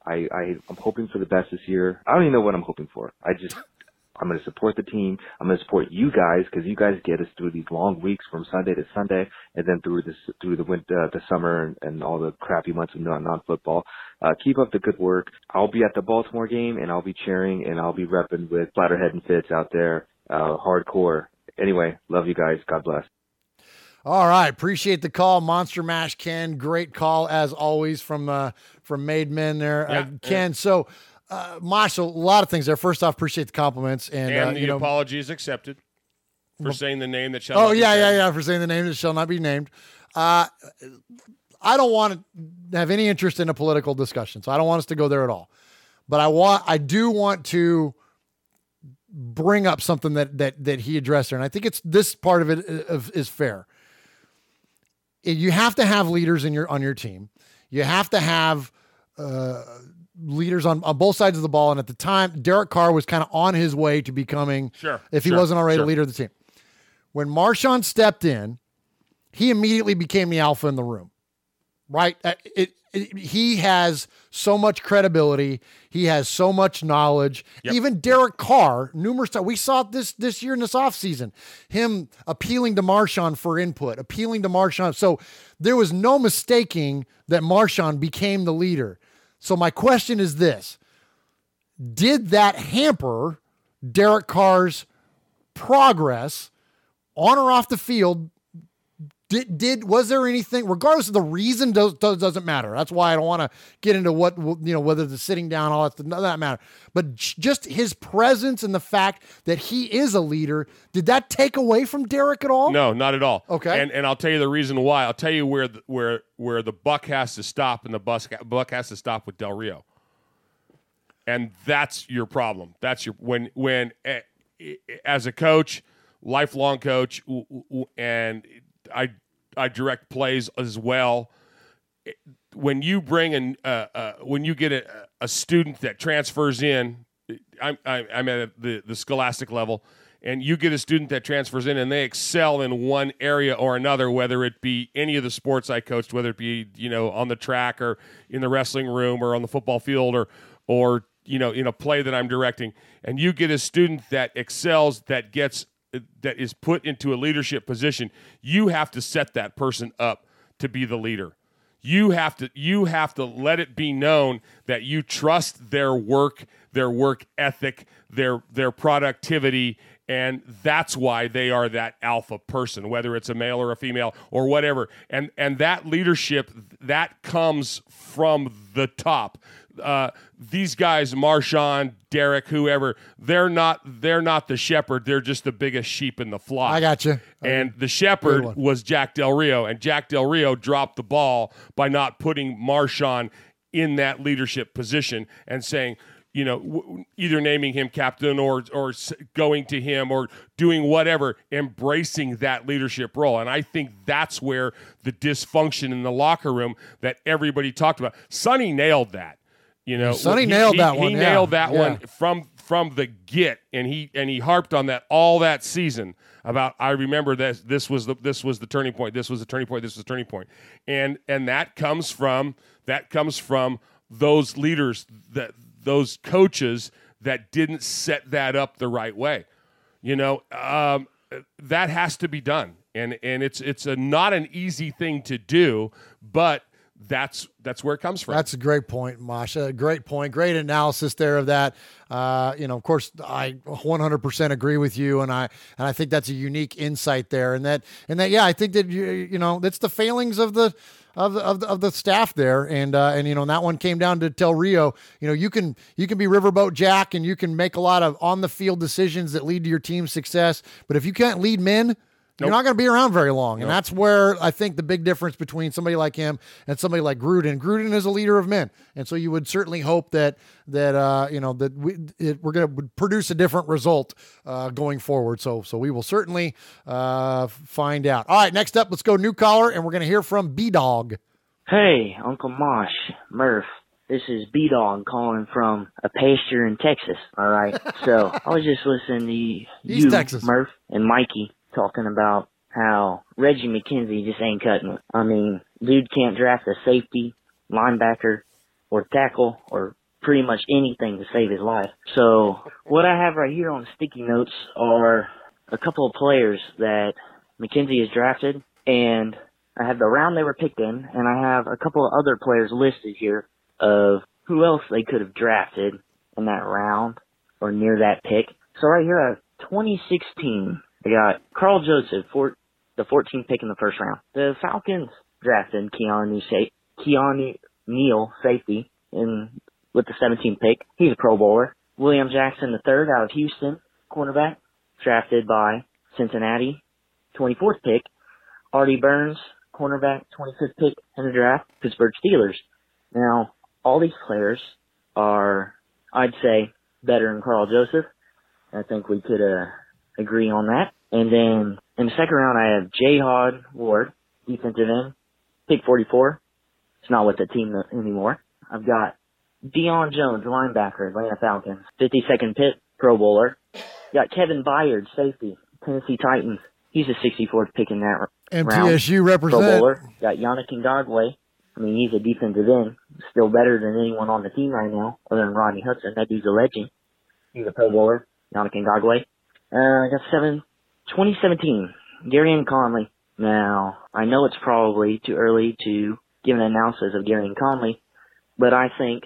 I'm hoping for the best this year. I don't even know what I'm hoping for. I'm going to support the team. I'm going to support you guys, because you guys get us through these long weeks from Sunday to Sunday, and then through the winter, the summer, and all the crappy months of non-football. Keep up the good work. I'll be at the Baltimore game, and I'll be cheering, and I'll be repping with Flatterhead and Fitz out there, hardcore. Anyway, love you guys. God bless. All right. Appreciate the call, Monster Mash Ken. Great call, as always, from Made Men there, Ken. Yeah. So, Mosh, a lot of things there. First off, appreciate the compliments. And the apology is accepted for saying the name that shall not be named. For saying the name that shall not be named. I don't want to have any interest in a political discussion, so I don't want us to go there at all. But I do want to bring up something that he addressed there, and I think it's this part of it is fair. You have to have leaders on your team. You have to have leaders on both sides of the ball. And at the time, Derek Carr was kind of on his way to becoming, if he wasn't already the leader of the team. When Marshawn stepped in, he immediately became the alpha in the room, right? He has so much credibility. He has so much knowledge. Yep. Even Derek Carr, numerous times, we saw this year in this offseason, him appealing to Marshawn for input, appealing to Marshawn. So there was no mistaking that Marshawn became the leader. So my question is this: did that hamper Derek Carr's progress on or off the field? Was there anything, regardless of the reason, doesn't matter. That's why I don't want to get into what, whether the sitting down, all that, none of that matter. But just his presence and the fact that he is a leader, did that take away from Derek at all? No, not at all. Okay. And I'll tell you the reason why. I'll tell you where the buck has to stop, and the buck has to stop with Del Rio. And that's your problem. That's your, when as a coach, lifelong coach, and I direct plays as well. When you bring in, when you get a student that transfers in, I'm at the scholastic level, and you get a student that transfers in and they excel in one area or another, whether it be any of the sports I coached, whether it be on the track or in the wrestling room or on the football field or in a play that I'm directing, and you get a student that excels, that is put into a leadership position, you have to set that person up to be the leader. You have to let it be known that you trust their work ethic, their productivity, and that's why they are that alpha person, whether it's a male or a female or whatever. And that leadership, that comes from the top. These guys, Marshawn, Derek, whoever, they're not the shepherd. They're just the biggest sheep in the flock. I got you. And the shepherd was Jack Del Rio, and Jack Del Rio dropped the ball by not putting Marshawn in that leadership position and saying, either naming him captain or going to him or doing whatever, embracing that leadership role. And I think that's where the dysfunction in the locker room that everybody talked about. Sonny nailed that. Sonny nailed that one. He nailed that one from the get, and he harped on that all that season about, I remember that this was the turning point. This was the turning point. This was the turning point. And that comes from those leaders, those coaches that didn't set that up the right way. That has to be done. And it's not an easy thing to do, but that's where it comes from. That's a great point, Masha. Great point. Great analysis there of that. Of course, I 100% agree with you, and I think that's a unique insight there. And that, yeah, I think that that's the failings of the staff there, and that one came down to Del Rio. You can be Riverboat Jack, and you can make a lot of on the field decisions that lead to your team's success, but if you can't lead men, you're not going to be around very long. And that's where I think the big difference between somebody like him and somebody like Gruden. Gruden is a leader of men. And so you would certainly hope that we're going to produce a different result going forward. So we will certainly find out. All right, next up, let's go new caller, and we're going to hear from B-Dog. Hey, Uncle Mosh, Murph. This is B-Dog calling from a pasture in Texas, all right? So I was just listening to you, Texas. Murph, and Mikey talking about how Reggie McKenzie just ain't cutting it. I mean, dude can't draft a safety, linebacker, or tackle, or pretty much anything to save his life. So what I have right here on sticky notes are a couple of players that McKenzie has drafted, and I have the round they were picked in, and I have a couple of other players listed here of who else they could have drafted in that round or near that pick. So right here I have 2016. I got Carl Joseph, the 14th pick in the first round. The Falcons drafted Keanu Neal, safety, with the 17th pick. He's a Pro Bowler. William Jackson III out of Houston, cornerback, drafted by Cincinnati, 24th pick. Artie Burns, cornerback, 25th pick in the draft, Pittsburgh Steelers. Now, all these players are, I'd say, better than Carl Joseph. I think we could agree on that. And then in the second round, I have Jayhad Ward, defensive end, pick 44. It's not with the team anymore. I've got Deion Jones, linebacker, Atlanta Falcons, 52nd pick, Pro Bowler. Got Kevin Byard, safety, Tennessee Titans. He's a 64th pick in that round. MTSU represent. Pro Bowler. Got Yannick Ngakoue. I mean, he's a defensive end, still better than anyone on the team right now, other than Rodney Hudson. That dude's a legend. He's a Pro Bowler, Yannick Ngakoue. I got 2017, Gary Conley. Now, I know it's probably too early to give an analysis of Gary Conley, but I think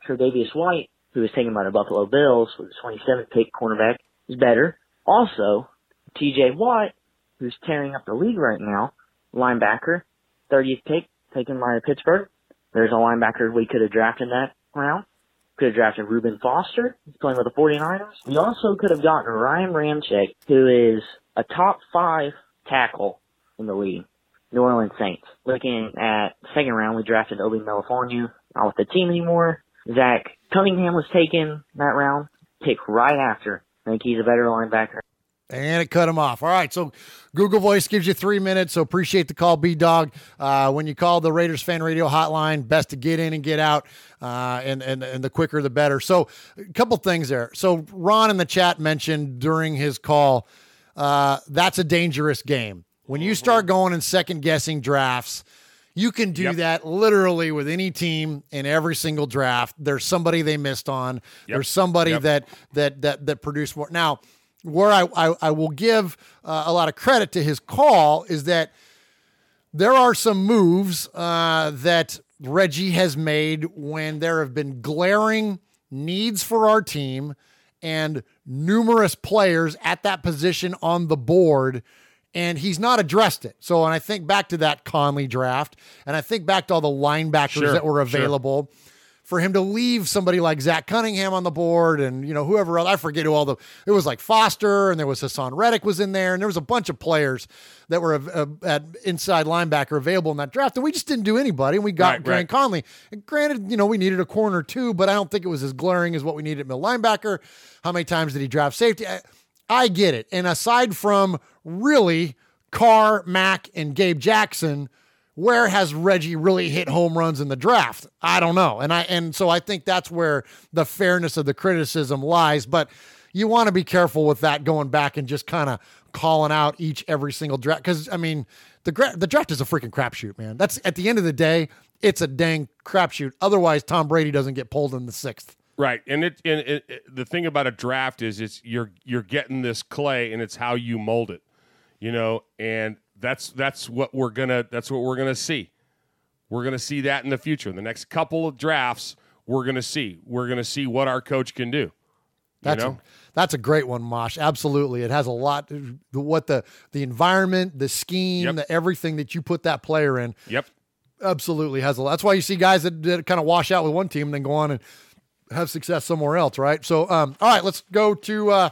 Tre'Davious White, who was taken by the Buffalo Bills with the 27th pick cornerback, is better. Also, TJ Watt, who's tearing up the league right now, linebacker, 30th pick, taken by Pittsburgh. There's a linebacker we could have drafted in that round. Could have drafted Reuben Foster. He's playing with the 49ers. We also could have gotten Ryan Ramczyk, who is a top 5 tackle in the league. New Orleans Saints. Looking at the second round, we drafted Obi Melifonwu, not with the team anymore. Zach Cunningham was taken that round. Pick right after. I think he's a better linebacker. And it cut him off. All right, so Google Voice gives you 3 minutes, so appreciate the call, B-Dog. When you call the Raiders Fan Radio hotline, best to get in and get out, and the quicker the better. So a couple things there. So Ron in the chat mentioned during his call, that's a dangerous game. When you start going and second-guessing drafts, you can do that literally with any team in every single draft. There's somebody they missed on. There's somebody that produced more. Now, where I will give a lot of credit to his call is that there are some moves that Reggie has made when there have been glaring needs for our team and numerous players at that position on the board, and he's not addressed it. So, and I think back to that Conley draft, and I think back to all the linebackers that were available. For him to leave somebody like Zach Cunningham on the board and, whoever else, I forget who it was like Foster, and there was Hassan Reddick was in there, and there was a bunch of players that were at inside linebacker available in that draft, and we just didn't do anybody, and we got Grant Conley. And granted, we needed a corner too, but I don't think it was as glaring as what we needed at middle linebacker. How many times did he draft safety? I get it. And aside from really Carr, Mack, and Gabe Jackson, where has Reggie really hit home runs in the draft? I don't know. And so I think that's where the fairness of the criticism lies. But you want to be careful with that, going back and just kind of calling out every single draft. Because, I mean, the draft is a freaking crapshoot, man. That's, at the end of the day, it's a dang crapshoot. Otherwise, Tom Brady doesn't get pulled in the 6th. Right. And the thing about a draft is you're getting this clay, and it's how you mold it, and that's what we're gonna see. We're going to see that in the future. In the next couple of drafts, we're going to see. We're going to see what our coach can do. That's a great one, Mosh. Absolutely. It has a lot, what the environment, the scheme, the everything that you put that player in. Yep. Absolutely has a lot. That's why you see guys that kind of wash out with one team and then go on and have success somewhere else, right? So, all right, let's go to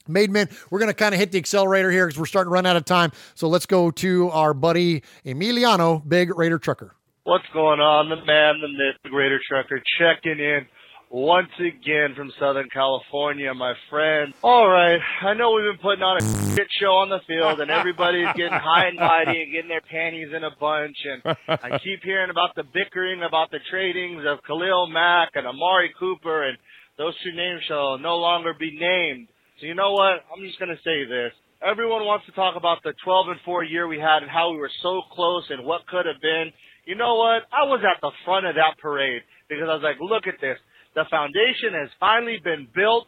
Made Men. We're going to kind of hit the accelerator here because we're starting to run out of time. So let's go to our buddy Emiliano, Big Raider Trucker. What's going on? The man, the myth, the Raider Trucker, checking in once again from Southern California, my friend. All right, I know we've been putting on a shit show on the field, and everybody's getting high and mighty and getting their panties in a bunch, and I keep hearing about the bickering about the tradings of Khalil Mack and Amari Cooper, and those two names shall no longer be named. So you know what? I'm just going to say this. Everyone wants to talk about the 12-4 year we had and how we were so close and what could have been. You know what? I was at the front of that parade because I was like, look at this. The foundation has finally been built,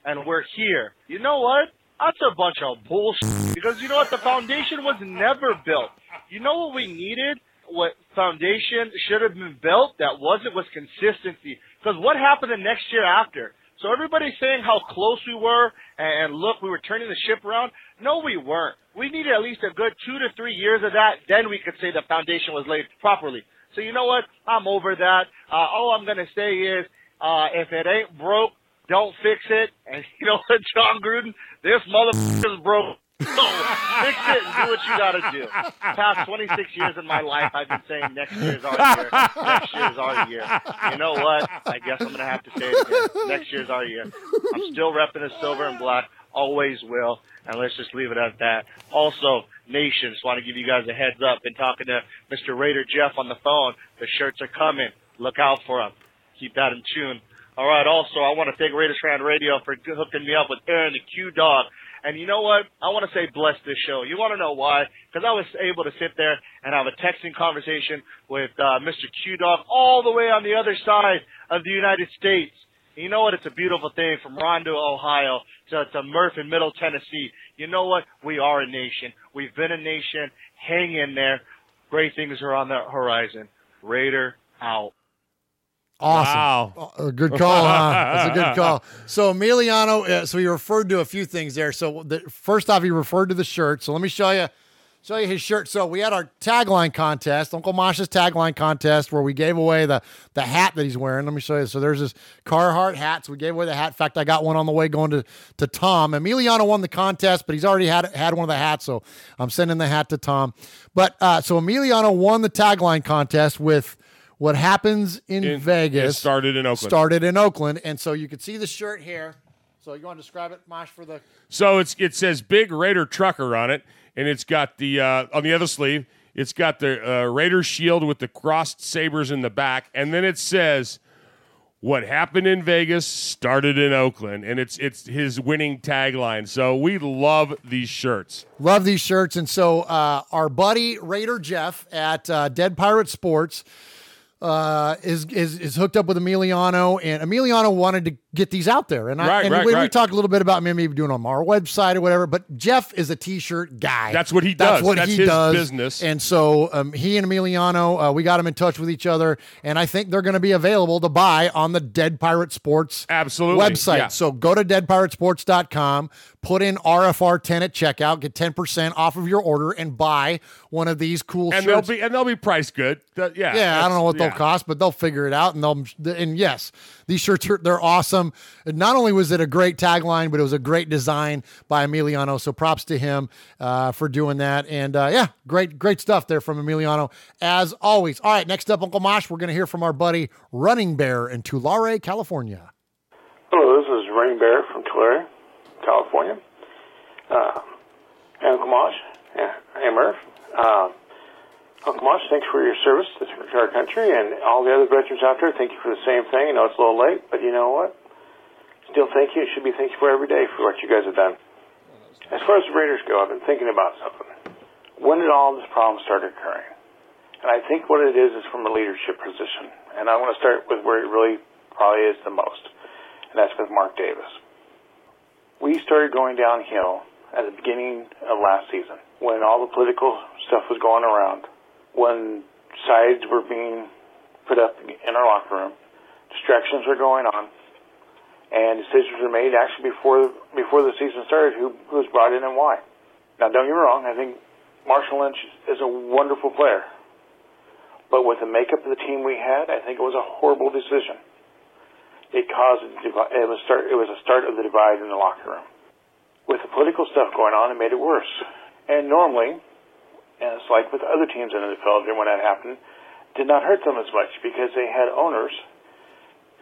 and we're here. You know what? That's a bunch of bullshit. Because you know what? The foundation was never built. You know what we needed? What foundation should have been built that wasn't was consistency. Because what happened the next year after? So everybody's saying how close we were, and look, we were turning the ship around. No, we weren't. We needed at least a good 2 to 3 years of that. Then we could say the foundation was laid properly. So you know what? I'm over that. All I'm going to say is, if it ain't broke, don't fix it. And you know what, John Gruden? This motherfucker's broke. So fix it and do what you got to do. Past 26 years in my life, I've been saying next year's our year. Next year's our year. You know what? I guess I'm going to have to say it again. Next year's our year. I'm still repping the silver and black. Always will. And let's just leave it at that. Also, Nation, just want to give you guys a heads up. Been talking to Mr. Raider Jeff on the phone. The shirts are coming. Look out for them. Keep that in tune. All right, also, I want to thank Raiders Fan Radio for hooking me up with Aaron the Q-Dog. And you know what? I want to say bless this show. You want to know why? Because I was able to sit there and have a texting conversation with Mr. Q-Dog all the way on the other side of the United States. And you know what? It's a beautiful thing from Rondo, Ohio to Murph in Middle Tennessee. You know what? We are a nation. We've been a nation. Hang in there. Great things are on the horizon. Raider out. Awesome. Wow. Good call, huh? That's a good call. So Emiliano, so he referred to a few things there. So first off, he referred to the shirt. So let me show you his shirt. So we had our tagline contest, Uncle Mosh's tagline contest, where we gave away the hat that he's wearing. Let me show you. So there's this Carhartt hat. So we gave away the hat. In fact, I got one on the way going to Tom. Emiliano won the contest, but he's already had one of the hats. So I'm sending the hat to Tom. But so Emiliano won the tagline contest with what happens in Vegas. It started in Oakland. Started in Oakland. And so you can see the shirt here. So you want to describe it, Mosh, for the... So it says Big Raider Trucker on it, and it's got the, on the other sleeve, it's got the Raider shield with the crossed sabers in the back, and then it says, what happened in Vegas started in Oakland, and it's his winning tagline. So we love these shirts. Love these shirts. And so our buddy Raider Jeff at Dead Pirate Sports is hooked up with Emiliano, and Emiliano wanted to get these out there. And we talked a little bit about maybe doing on our website or whatever, but Jeff is a t-shirt guy. That's what he does. That's his does. Business. And so he and Emiliano, we got him in touch with each other, and I think they're going to be available to buy on the Dead Pirate Sports website. Yeah. So go to deadpiratesports.com, put in RFR 10 at checkout, get 10% off of your order, and buy one of these cool shirts. They'll be priced good. I don't know what they'll cost, but they'll figure it out. And yes, these shirts they're awesome. And not only was it a great tagline, but it was a great design by Emiliano. So props to him for doing that. And great stuff there from Emiliano as always. All right, next up, Uncle Mosh, we're going to hear from our buddy Running Bear in Tulare, California. Hello, this is Running Bear from Tulare, California. Uncle Mosh, hey Murph. Uncle Mosh, thanks for your service to our country, and all the other veterans out there, thank you for the same thing. I know it's a little late, but you know what? Still thank you. It should be thank you for every day for what you guys have done. As far as the Raiders go, I've been thinking about something. When did all this problem start occurring? And I think what it is from a leadership position. And I want to start with where it really probably is the most, and that's with Mark Davis. We started going downhill at the beginning of last season when all the political stuff was going around. When sides were being put up in our locker room. Distractions were going on. And decisions were made actually before the season started who was brought in and why. Now, don't get me wrong. I think Marshall Lynch is a wonderful player. But with the makeup of the team we had, I think it was a horrible decision. It caused it was a start of the divide in the locker room. With the political stuff going on, it made it worse. And normally, and it's like with other teams in the NFL, when that happened, did not hurt them as much because they had owners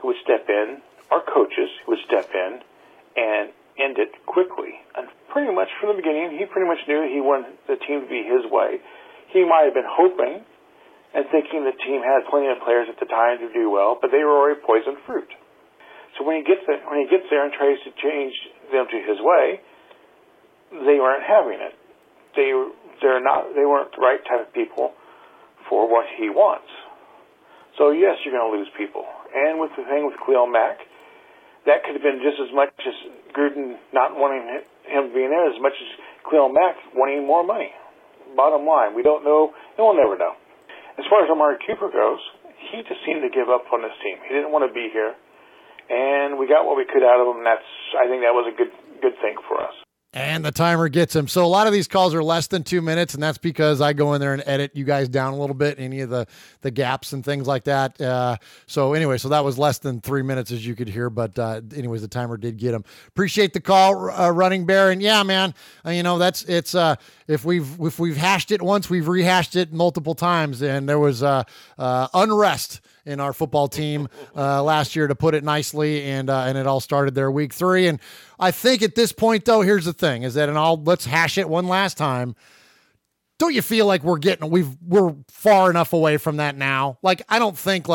who would step in, or coaches who would step in and end it quickly. And pretty much from the beginning, he pretty much knew he wanted the team to be his way. He might have been hoping and thinking the team had plenty of players at the time to do well, but they were already poisoned fruit. So when he gets there and tries to change them to his way, they weren't having it. They weren't the right type of people for what he wants. So yes, you're going to lose people. And with the thing with Khalil Mack, that could have been just as much as Gruden not wanting him being there, as much as Khalil Mack wanting more money. Bottom line, we don't know, and we'll never know. As far as Amari Cooper goes, he just seemed to give up on this team. He didn't want to be here, and we got what we could out of him. And I think that was a good thing for us. And the timer gets him. So a lot of these calls are less than 2 minutes, and that's because I go in there and edit you guys down a little bit, any of the gaps and things like that. So that was less than 3 minutes, as you could hear. But anyways, the timer did get him. Appreciate the call, Running Bear. And yeah, man, if we've hashed it once, we've rehashed it multiple times, and there was unrest in our football team last year, to put it nicely, and it all started there week 3. And I think at this point, though, here's the thing: is that, let's hash it one last time. Don't you feel like we're far enough away from that now? Like, I don't think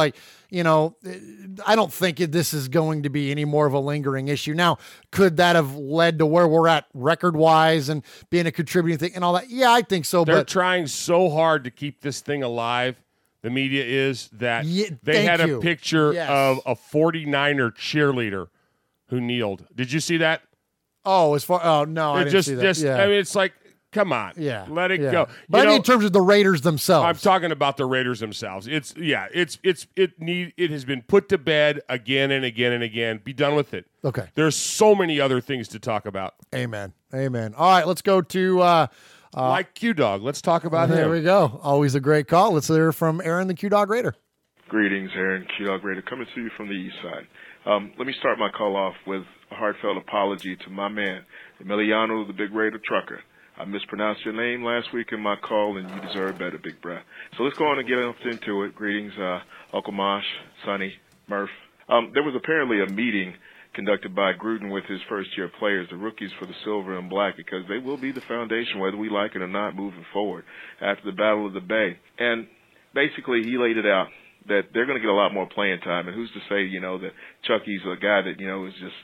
this is going to be any more of a lingering issue. Now, could that have led to where we're at record-wise and being a contributing thing and all that? Yeah, I think so. They're trying so hard to keep this thing alive. The media is that they had a picture of a 49er cheerleader who kneeled. Did you see that? Oh, no, I didn't see that. I mean, it's like, come on, let it go. But in terms of the Raiders themselves, I'm talking about the Raiders themselves. It has been put to bed again and again and again. Be done with it. Okay. There's so many other things to talk about. Amen. All right, let's go to. Like Q-Dog. Let's talk about him. There we go. Always a great call. Let's hear from Aaron, the Q-Dog Raider. Greetings, Aaron, Q-Dog Raider, coming to you from the east side. Let me start my call off with a heartfelt apology to my man, Emiliano, the Big Raider Trucker. I mispronounced your name last week in my call, and you deserve better, Big Brad. So let's go on and get into it. Greetings, Uncle Mosh, Sonny, Murph. There was apparently a meeting conducted by Gruden with his first-year players, the rookies for the silver and black, because they will be the foundation, whether we like it or not, moving forward after the Battle of the Bay. And basically, he laid it out that they're going to get a lot more playing time. And who's to say, that Chucky's a guy that, is just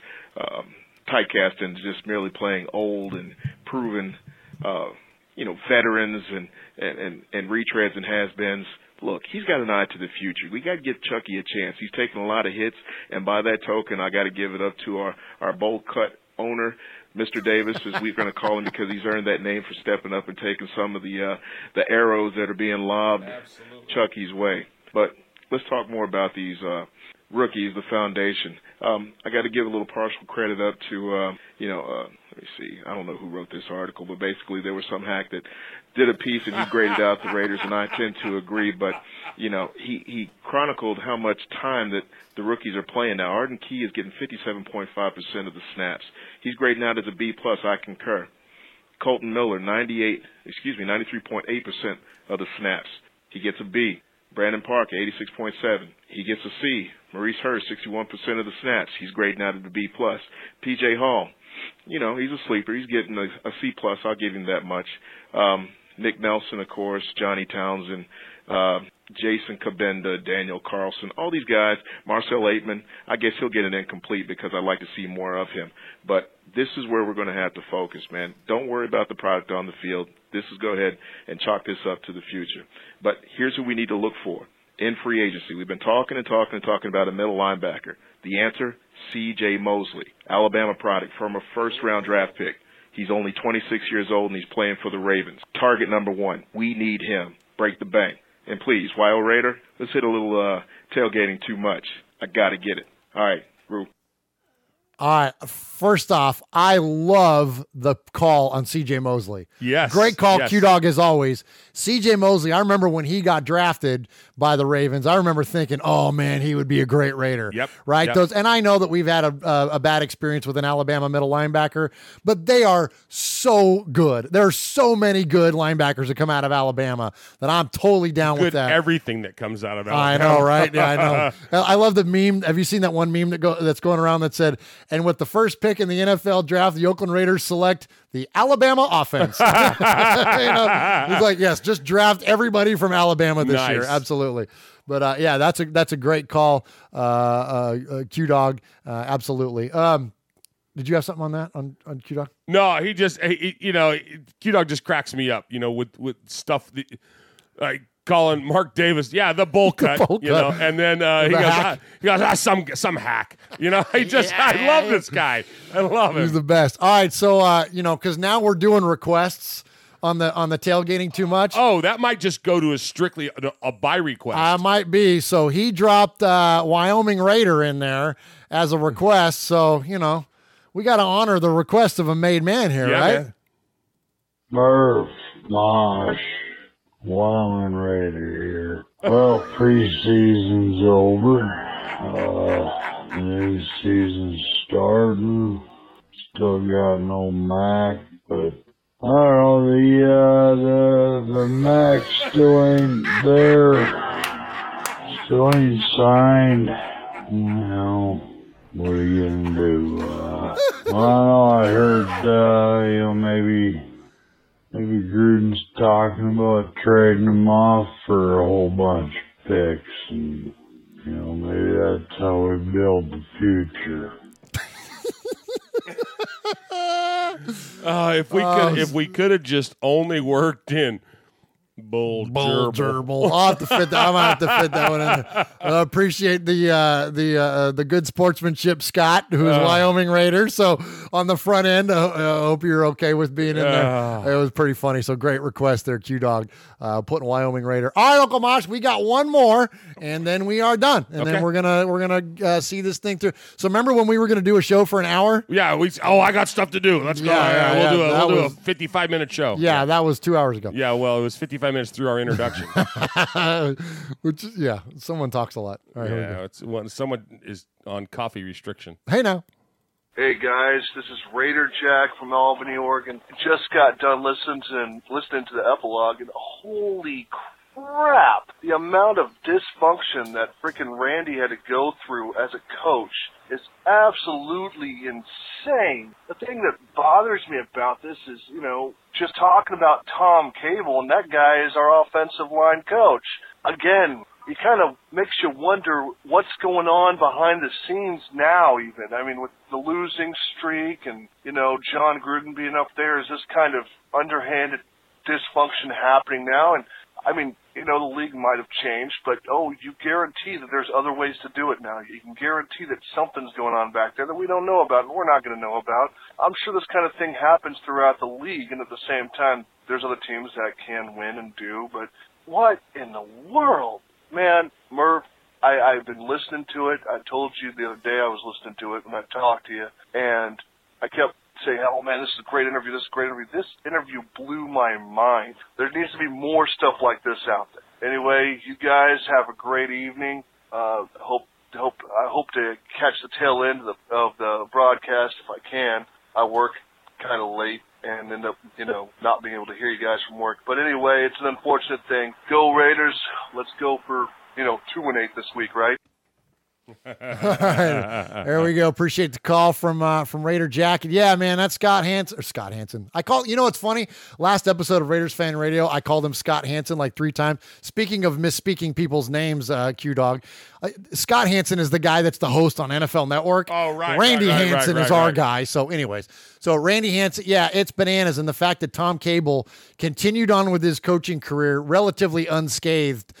typecast and just merely playing old and proven, veterans and retreads and has-beens. Look, he's got an eye to the future. We got to give Chucky a chance. He's taken a lot of hits, and by that token, I got to give it up to our bold-cut owner, Mr. Davis, as we're going to call him, because he's earned that name for stepping up and taking some of the arrows that are being lobbed Chucky's way. But let's talk more about these rookies, the foundation. I got to give a little partial credit up to, let me see. I don't know who wrote this article, but basically there was some hack that did a piece and he graded out the Raiders, and I tend to agree. But, he chronicled how much time that the rookies are playing now. Arden Key is getting 57.5% of the snaps. He's grading out as a B+. I concur. Colton Miller, 93.8% of the snaps. He gets a B. Brandon Parker, 86.7. He gets a C. Maurice Hurst, 61% of the snaps. He's grading out at a B+. P.J. Hall, he's a sleeper. He's getting a C+. I'll give him that much. Nick Nelson, of course, Johnny Townsend, Jason Kabenda, Daniel Carlson, all these guys, Marcel Aitman, I guess he'll get an incomplete because I'd like to see more of him. But this is where we're going to have to focus, man. Don't worry about the product on the field. This is go ahead and chalk this up to the future. But here's who we need to look for in free agency. We've been talking about a middle linebacker. The answer, C.J. Mosley, Alabama product from a first-round draft pick. He's only 26 years old, and he's playing for the Ravens. Target number 1. We need him. Break the bank. And please, YO Raider, let's hit a little tailgating too much. I got to get it. All right, Rue. All right. First off, I love the call on C.J. Mosley. Yes. Great call, yes. Q-Dog, as always. C.J. Mosley, I remember when he got drafted by the Ravens, I remember thinking, oh, man, he would be a great Raider. Yep. Right? Yep. And I know that we've had a bad experience with an Alabama middle linebacker, but they are so good. There are so many good linebackers that come out of Alabama that I'm totally down with that. Everything that comes out of Alabama. I know, right? Yeah, I know. I love the meme. Have you seen that one meme that's going around that said, and with the first pick in the NFL draft, the Oakland Raiders select the Alabama offense. He's like, yes, just draft everybody from Alabama this year. Absolutely. But yeah, that's a great call, Q-Dog. Absolutely. Did you have something on that on Q-Dog? No, Q-Dog just cracks me up, with stuff like calling Mark Davis, the bowl cut, and then he goes, some hack, I love this guy. I love him. He's the best. All right. So, cause now we're doing requests on the tailgating too much. Oh, that might just go to strictly a buy request. Might be. So he dropped Wyoming Raider in there as a request. So, we got to honor the request of a made man here, right? Man. Murph, Mosh, Wyoming Raider here. Well, preseason's over. New season's starting. Still got no Mac, but I don't know, the Mac still ain't there. Still ain't signed. What are you gonna do? I heard, maybe Gruden's talking about trading him off for a whole bunch of picks, and maybe that's how we build the future. If we could have just only worked in Bull gerbil. I'll have to fit that. I'm gonna have to fit that one in there. Appreciate the good sportsmanship, Scott, who's Wyoming Raider. So on the front end, I hope you're okay with being in there. It was pretty funny. So great request there, Q-Dog, putting Wyoming Raider. All right, Uncle Mosh, we got one more, and then we are done. And then we're gonna see this thing through. So remember when we were gonna do a show for an hour? Yeah. I got stuff to do. Let's go. We'll do a 55-minute show. Yeah, that was 2 hours ago. Yeah. Well, it was 55 minutes through our introduction. Which, someone talks a lot. All right, someone is on coffee restriction. Hey, now. Hey, guys, this is Raider Jack from Albany, Oregon. Just got done listening to the epilogue, and holy crap, the amount of dysfunction that frickin' Randy had to go through as a coach is absolutely insane. The thing that bothers me about this is, just talking about Tom Cable, and that guy is our offensive line coach. Again, it kind of makes you wonder what's going on behind the scenes now even. I mean, with the losing streak and, John Gruden being up there, is this kind of underhanded dysfunction happening now? And, I mean, the league might have changed, but, you guarantee that there's other ways to do it now. You can guarantee that something's going on back there that we don't know about and we're not going to know about. I'm sure this kind of thing happens throughout the league, and at the same time, there's other teams that can win and do, but what in the world? Man, Murph, I've been listening to it. I told you the other day I was listening to it when I talked to you, and I kept saying, oh, man, this is a great interview, this is a great interview. This interview blew my mind. There needs to be more stuff like this out there. Anyway, you guys have a great evening. I hope to catch the tail end of the broadcast if I can. I work kind of late and end up, not being able to hear you guys from work. But anyway, it's an unfortunate thing. Go Raiders. Let's go for, 2-8 this week, right? All right. There we go. Appreciate the call from Raider Jack. And yeah, man, that's Scott Hansen. I call, it's funny. Last episode of Raiders Fan Radio, I called him Scott Hansen like 3 times. Speaking of misspeaking people's names, Q-Dog, Scott Hansen is the guy that's the host on NFL Network. Oh, right. Randy Hansen is our guy. So anyways, Randy Hansen, yeah, it's bananas. And the fact that Tom Cable continued on with his coaching career relatively unscathed,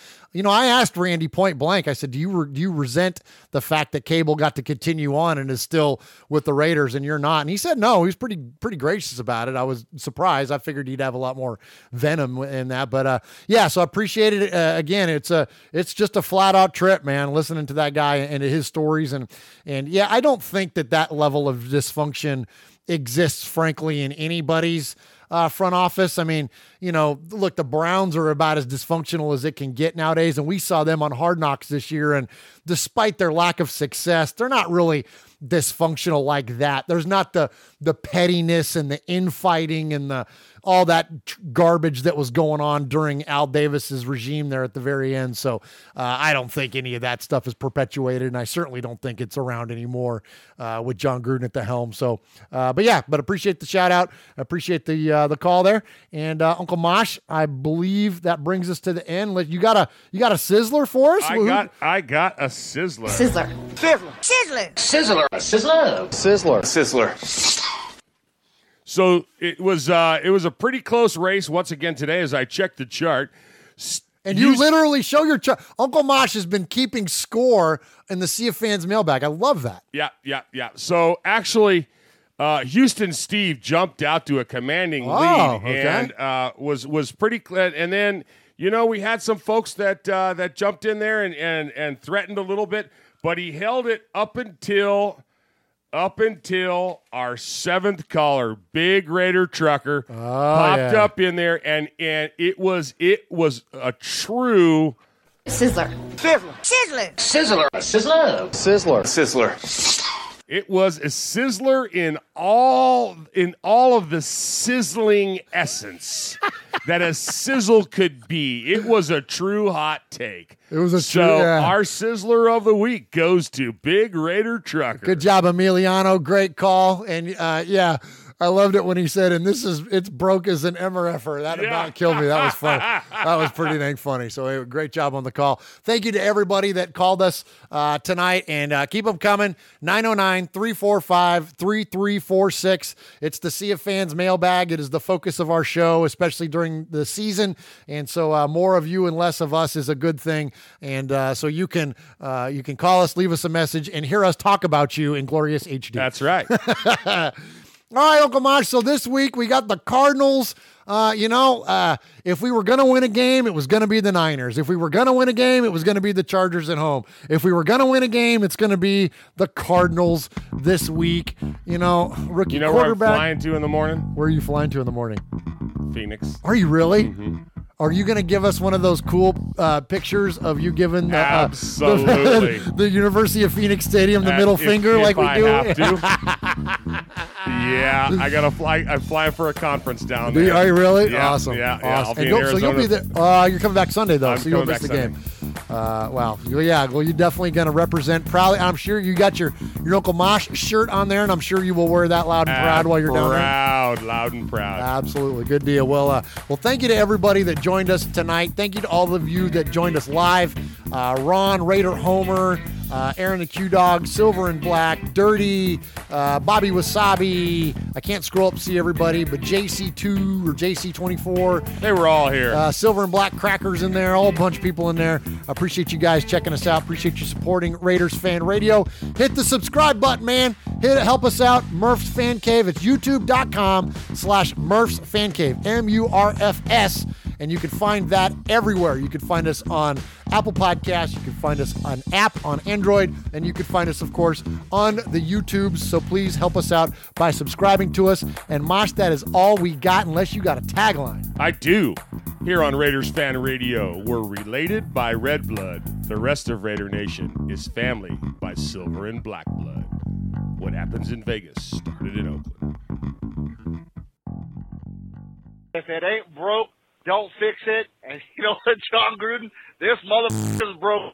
I asked Randy point blank, I said, do you resent the fact that Cable got to continue on and is still with the Raiders and you're not? And he said, no, he's pretty gracious about it. I was surprised. I figured he'd have a lot more venom in that, but so I appreciate it. Again, it's just a flat out trip, man, listening to that guy and his stories. And yeah, I don't think that level of dysfunction exists, frankly, in anybody's front office. I mean, look, the Browns are about as dysfunctional as it can get nowadays, and we saw them on Hard Knocks this year, and despite their lack of success, they're not really dysfunctional like that. There's not the pettiness and the infighting and all that garbage that was going on during Al Davis's regime there at the very end. So I don't think any of that stuff is perpetuated, and I certainly don't think it's around anymore with John Gruden at the helm. So, but appreciate the shout out. I appreciate the call there. And Uncle Mosh, I believe that brings us to the end. You got a sizzler for us? I got a sizzler. Sizzler. So it was a pretty close race once again today as I checked the chart. And you literally show your chart. Uncle Mosh has been keeping score in the Sea of Fans mailbag. I love that. Yeah. So actually, Houston Steve jumped out to a commanding lead and was pretty. And then we had some folks that jumped in there and threatened a little bit, but he held it up until our seventh caller, Big Raider Trucker, popped up in there, and it was a true sizzler. It was a sizzler in all of the sizzling essence that a sizzle could be. It was a true hot take. It was our sizzler of the week goes to Big Raider Trucker. Good job, Emiliano. Great call. And I loved it when he said, and it's broke as an MRFer. That did not kill me. That was fun. That was pretty dang funny. So great job on the call. Thank you to everybody that called us tonight, and keep them coming. 909-345-3346. It's the Sea of Fans mailbag. It is the focus of our show, especially during the season. And so more of you and less of us is a good thing. And so you can call us, leave us a message, and hear us talk about you in glorious HD. That's right. All right, Uncle Mosh. So this week we got the Cardinals. If we were going to win a game, it was going to be the Niners. If we were going to win a game, it was going to be the Chargers at home. If we were going to win a game, it's going to be the Cardinals this week. Rookie quarterback. Where I'm flying to in the morning? Where are you flying to in the morning? Phoenix. Are you really? Mm-hmm. Are you going to give us one of those cool pictures of you giving absolutely the University of Phoenix Stadium the middle finger like we do? Have to. Yeah, I gotta fly. I'm flying for a conference down there. Are you really? Yeah, awesome. Yeah, awesome. I'll be in Arizona. So you'll be there. You're coming back Sunday though, so you'll miss the game. Wow. Yeah. Well, you're definitely going to represent proudly. I'm sure you got your Uncle Mosh shirt on there, and I'm sure you will wear that loud and proud while you're down there. Loud and proud. Absolutely. Good deal. Well, thank you to everybody that joined us tonight. Thank you to all of you that joined us live. Ron, Raider Homer, Aaron the Q-Dog, Silver and Black, Dirty, Bobby Wasabi. I can't scroll up to see everybody, but JC2 or JC24. They were all here. Silver and Black Crackers in there, all a bunch of people in there. Appreciate you guys checking us out. Appreciate you supporting Raiders Fan Radio. Hit the subscribe button, man. Hit it. Help us out. Murph's Fan Cave. It's youtube.com/Murph's Fan Cave. MURFS. And you can find that everywhere. You can find us on Apple Podcasts. You can find us on app on Android. And you can find us, of course, on the YouTubes. So please help us out by subscribing to us. And Mosh, that is all we got unless you got a tagline. I do. Here on Raiders Fan Radio, we're related by red blood. The rest of Raider Nation is family by silver and black blood. What happens in Vegas started in Oakland. If it ain't broke, don't fix it. And you know what, John Gruden? This motherfucker's broke.